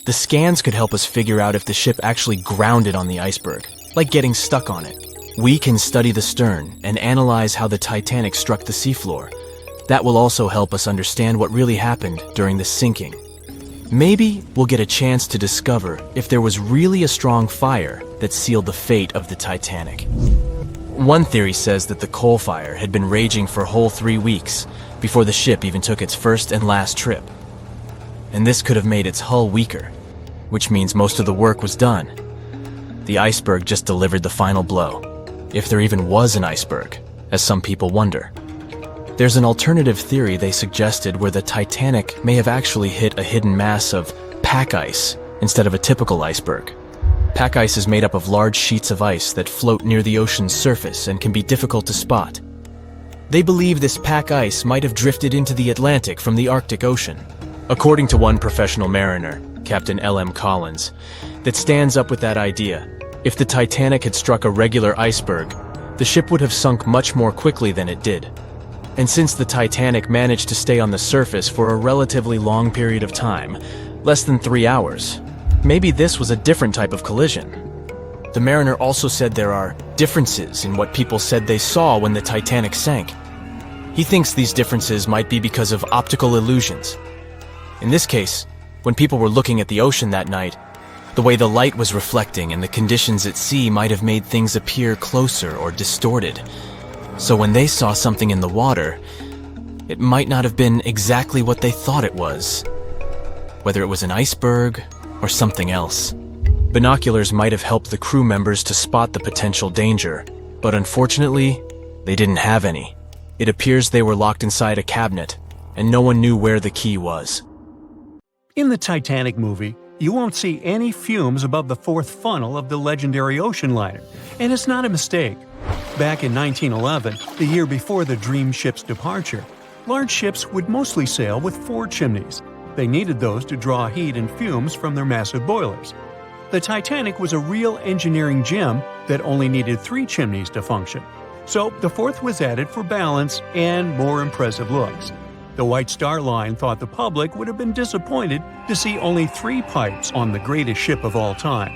The scans could help us figure out if the ship actually grounded on the iceberg, like getting stuck on it. We can study the stern and analyze how the Titanic struck the seafloor. That will also help us understand what really happened during the sinking. Maybe we'll get a chance to discover if there was really a strong fire that sealed the fate of the Titanic. One theory says that the coal fire had been raging for a whole 3 weeks before the ship even took its first and last trip. And this could have made its hull weaker, which means most of the work was done. The iceberg just delivered the final blow, if there even was an iceberg, as some people wonder. There's an alternative theory they suggested where the Titanic may have actually hit a hidden mass of pack ice instead of a typical iceberg. Pack ice is made up of large sheets of ice that float near the ocean's surface and can be difficult to spot. They believe this pack ice might have drifted into the Atlantic from the Arctic Ocean. According to one professional mariner, Captain L.M. Collins, that stands up with that idea. If the Titanic had struck a regular iceberg, the ship would have sunk much more quickly than it did. And since the Titanic managed to stay on the surface for a relatively long period of time, less than 3 hours, maybe this was a different type of collision. The mariner also said there are differences in what people said they saw when the Titanic sank. He thinks these differences might be because of optical illusions. In this case, when people were looking at the ocean that night, the way the light was reflecting and the conditions at sea might have made things appear closer or distorted. So when they saw something in the water, it might not have been exactly what they thought it was. Whether it was an iceberg or something else. Binoculars might have helped the crew members to spot the potential danger, but unfortunately, they didn't have any. It appears they were locked inside a cabinet, and no one knew where the key was. In the Titanic movie, you won't see any fumes above the fourth funnel of the legendary ocean liner, and it's not a mistake. Back in 1911, the year before the Dream ship's departure, large ships would mostly sail with 4 chimneys. They needed those to draw heat and fumes from their massive boilers. The Titanic was a real engineering gem that only needed 3 chimneys to function. So the 4th was added for balance and more impressive looks. The White Star Line thought the public would have been disappointed to see only 3 pipes on the greatest ship of all time.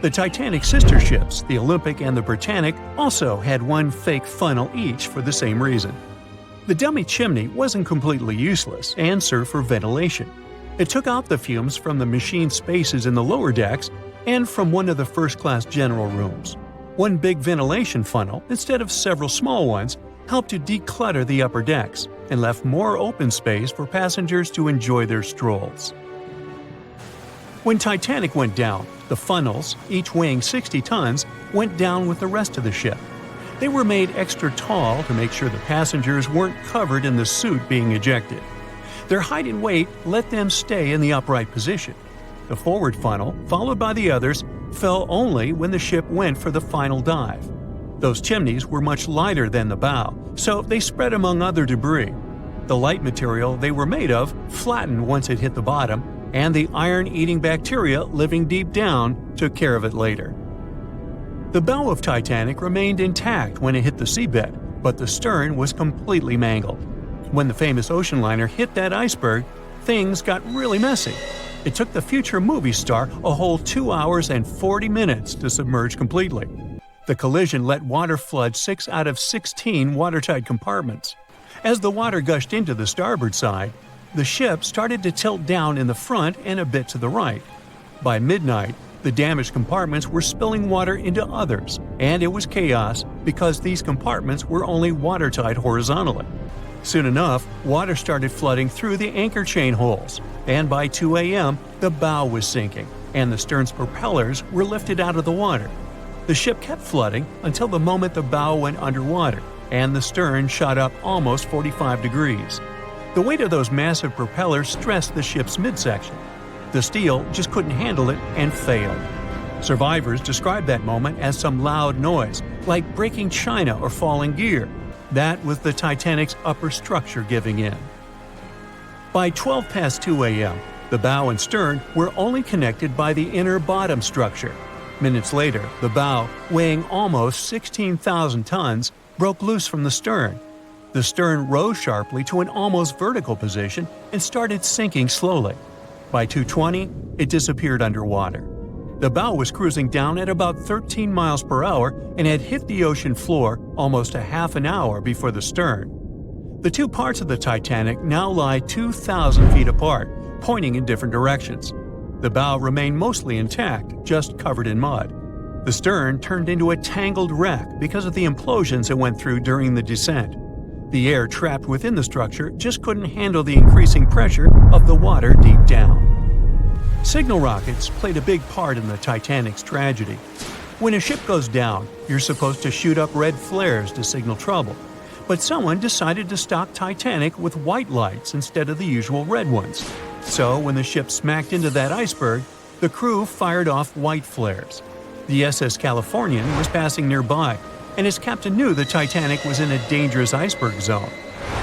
The Titanic's sister ships, the Olympic and the Britannic, also had 1 fake funnel each for the same reason. The dummy chimney wasn't completely useless and served for ventilation. It took out the fumes from the machine spaces in the lower decks and from one of the first-class general rooms. One big ventilation funnel, instead of several small ones, helped to declutter the upper decks and left more open space for passengers to enjoy their strolls. When Titanic went down, the funnels, each weighing 60 tons, went down with the rest of the ship. They were made extra tall to make sure the passengers weren't covered in the soot being ejected. Their height and weight let them stay in the upright position. The forward funnel, followed by the others, fell only when the ship went for the final dive. Those chimneys were much lighter than the bow, so they spread among other debris. The light material they were made of flattened once it hit the bottom, and the iron-eating bacteria living deep down took care of it later. The bow of Titanic remained intact when it hit the seabed, but the stern was completely mangled. When the famous ocean liner hit that iceberg, things got really messy. It took the future movie star a whole 2 hours and 40 minutes to submerge completely. The collision let water flood 6 out of 16 watertight compartments. As the water gushed into the starboard side, the ship started to tilt down in the front and a bit to the right. By midnight, the damaged compartments were spilling water into others, and it was chaos because these compartments were only watertight horizontally. Soon enough, water started flooding through the anchor chain holes, and by 2 a.m., the bow was sinking, and the stern's propellers were lifted out of the water. The ship kept flooding until the moment the bow went underwater, and the stern shot up almost 45 degrees. The weight of those massive propellers stressed the ship's midsection. The steel just couldn't handle it and failed. Survivors described that moment as some loud noise, like breaking china or falling gear. That was the Titanic's upper structure giving in. By 12 past 2 a.m., the bow and stern were only connected by the inner bottom structure. Minutes later, the bow, weighing almost 16,000 tons, broke loose from the stern. The stern rose sharply to an almost vertical position and started sinking slowly. By 2:20, it disappeared underwater. The bow was cruising down at about 13 miles per hour and had hit the ocean floor almost a half an hour before the stern. The two parts of the Titanic now lie 2,000 feet apart, pointing in different directions. The bow remained mostly intact, just covered in mud. The stern turned into a tangled wreck because of the implosions it went through during the descent. The air trapped within the structure just couldn't handle the increasing pressure of the water deep down. Signal rockets played a big part in the Titanic's tragedy. When a ship goes down, you're supposed to shoot up red flares to signal trouble. But someone decided to stock Titanic with white lights instead of the usual red ones. So when the ship smacked into that iceberg, the crew fired off white flares. The SS Californian was passing nearby, and his captain knew the Titanic was in a dangerous iceberg zone.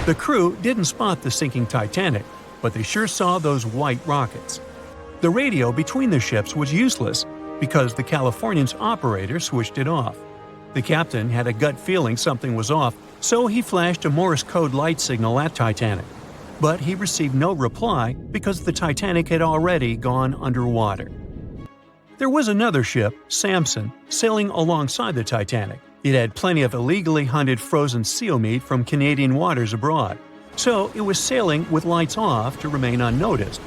The crew didn't spot the sinking Titanic, but they sure saw those white rockets. The radio between the ships was useless because the Californian's operator switched it off. The captain had a gut feeling something was off, so he flashed a Morse code light signal at Titanic. But he received no reply because the Titanic had already gone underwater. There was another ship, Samson, sailing alongside the Titanic. It had plenty of illegally hunted frozen seal meat from Canadian waters abroad, so it was sailing with lights off to remain unnoticed.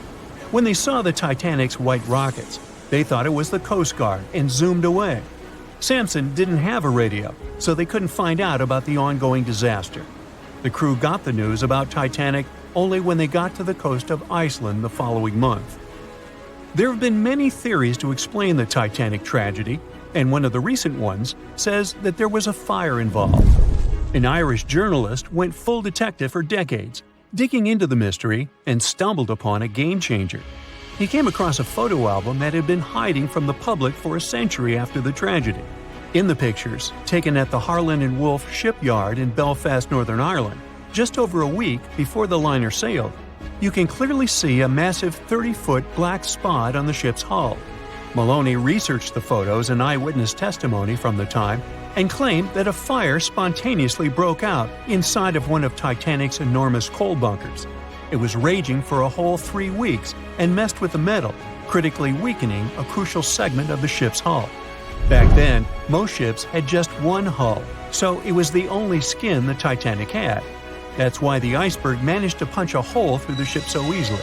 When they saw the Titanic's white rockets, they thought it was the Coast Guard and zoomed away. Samson didn't have a radio, so they couldn't find out about the ongoing disaster. The crew got the news about Titanic only when they got to the coast of Iceland the following month. There have been many theories to explain the Titanic tragedy, and one of the recent ones says that there was a fire involved. An Irish journalist went full detective for decades, digging into the mystery, and stumbled upon a game-changer. He came across a photo album that had been hiding from the public for a century after the tragedy. In the pictures, taken at the Harland and Wolff shipyard in Belfast, Northern Ireland, just over a week before the liner sailed, you can clearly see a massive 30-foot black spot on the ship's hull. Maloney researched the photos and eyewitness testimony from the time and claimed that a fire spontaneously broke out inside of one of Titanic's enormous coal bunkers. It was raging for a whole 3 weeks and messed with the metal, critically weakening a crucial segment of the ship's hull. Back then, most ships had just one hull, so it was the only skin the Titanic had. That's why the iceberg managed to punch a hole through the ship so easily.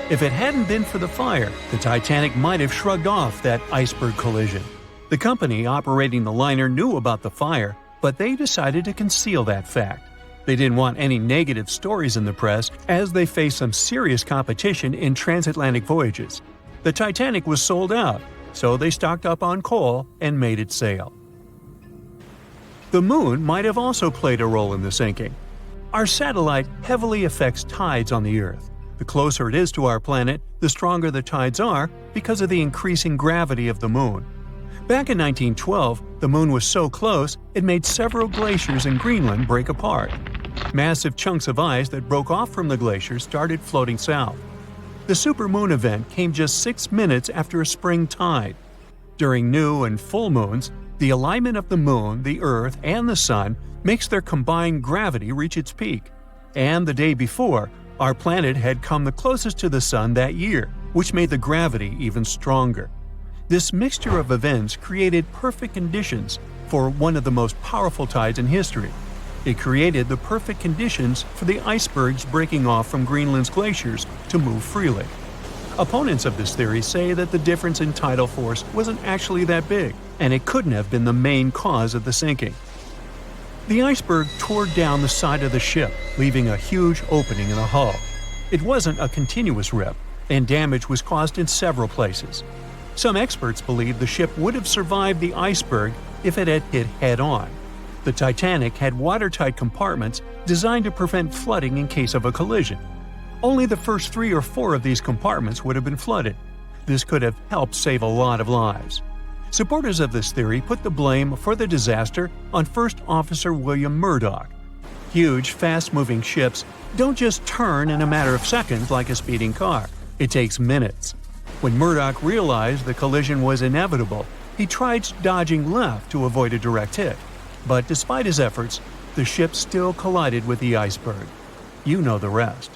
If it hadn't been for the fire, the Titanic might have shrugged off that iceberg collision. The company operating the liner knew about the fire, but they decided to conceal that fact. They didn't want any negative stories in the press as they faced some serious competition in transatlantic voyages. The Titanic was sold out, so they stocked up on coal and made it sail. The moon might have also played a role in the sinking. Our satellite heavily affects tides on the Earth. The closer it is to our planet, the stronger the tides are because of the increasing gravity of the moon. Back in 1912, the moon was so close it made several glaciers in Greenland break apart. Massive chunks of ice that broke off from the glaciers started floating south. The supermoon event came just 6 minutes after a spring tide. During new and full moons, the alignment of the moon, the Earth, and the Sun makes their combined gravity reach its peak. And the day before, our planet had come the closest to the Sun that year, which made the gravity even stronger. This mixture of events created perfect conditions for one of the most powerful tides in history. It created the perfect conditions for the icebergs breaking off from Greenland's glaciers to move freely. Opponents of this theory say that the difference in tidal force wasn't actually that big, and it couldn't have been the main cause of the sinking. The iceberg tore down the side of the ship, leaving a huge opening in the hull. It wasn't a continuous rip, and damage was caused in several places. Some experts believe the ship would have survived the iceberg if it had hit head-on. The Titanic had watertight compartments designed to prevent flooding in case of a collision. Only the first 3 or 4 of these compartments would have been flooded. This could have helped save a lot of lives. Supporters of this theory put the blame for the disaster on First Officer William Murdoch. Huge, fast-moving ships don't just turn in a matter of seconds like a speeding car. It takes minutes. When Murdoch realized the collision was inevitable, he tried dodging left to avoid a direct hit. But despite his efforts, the ship still collided with the iceberg. You know the rest.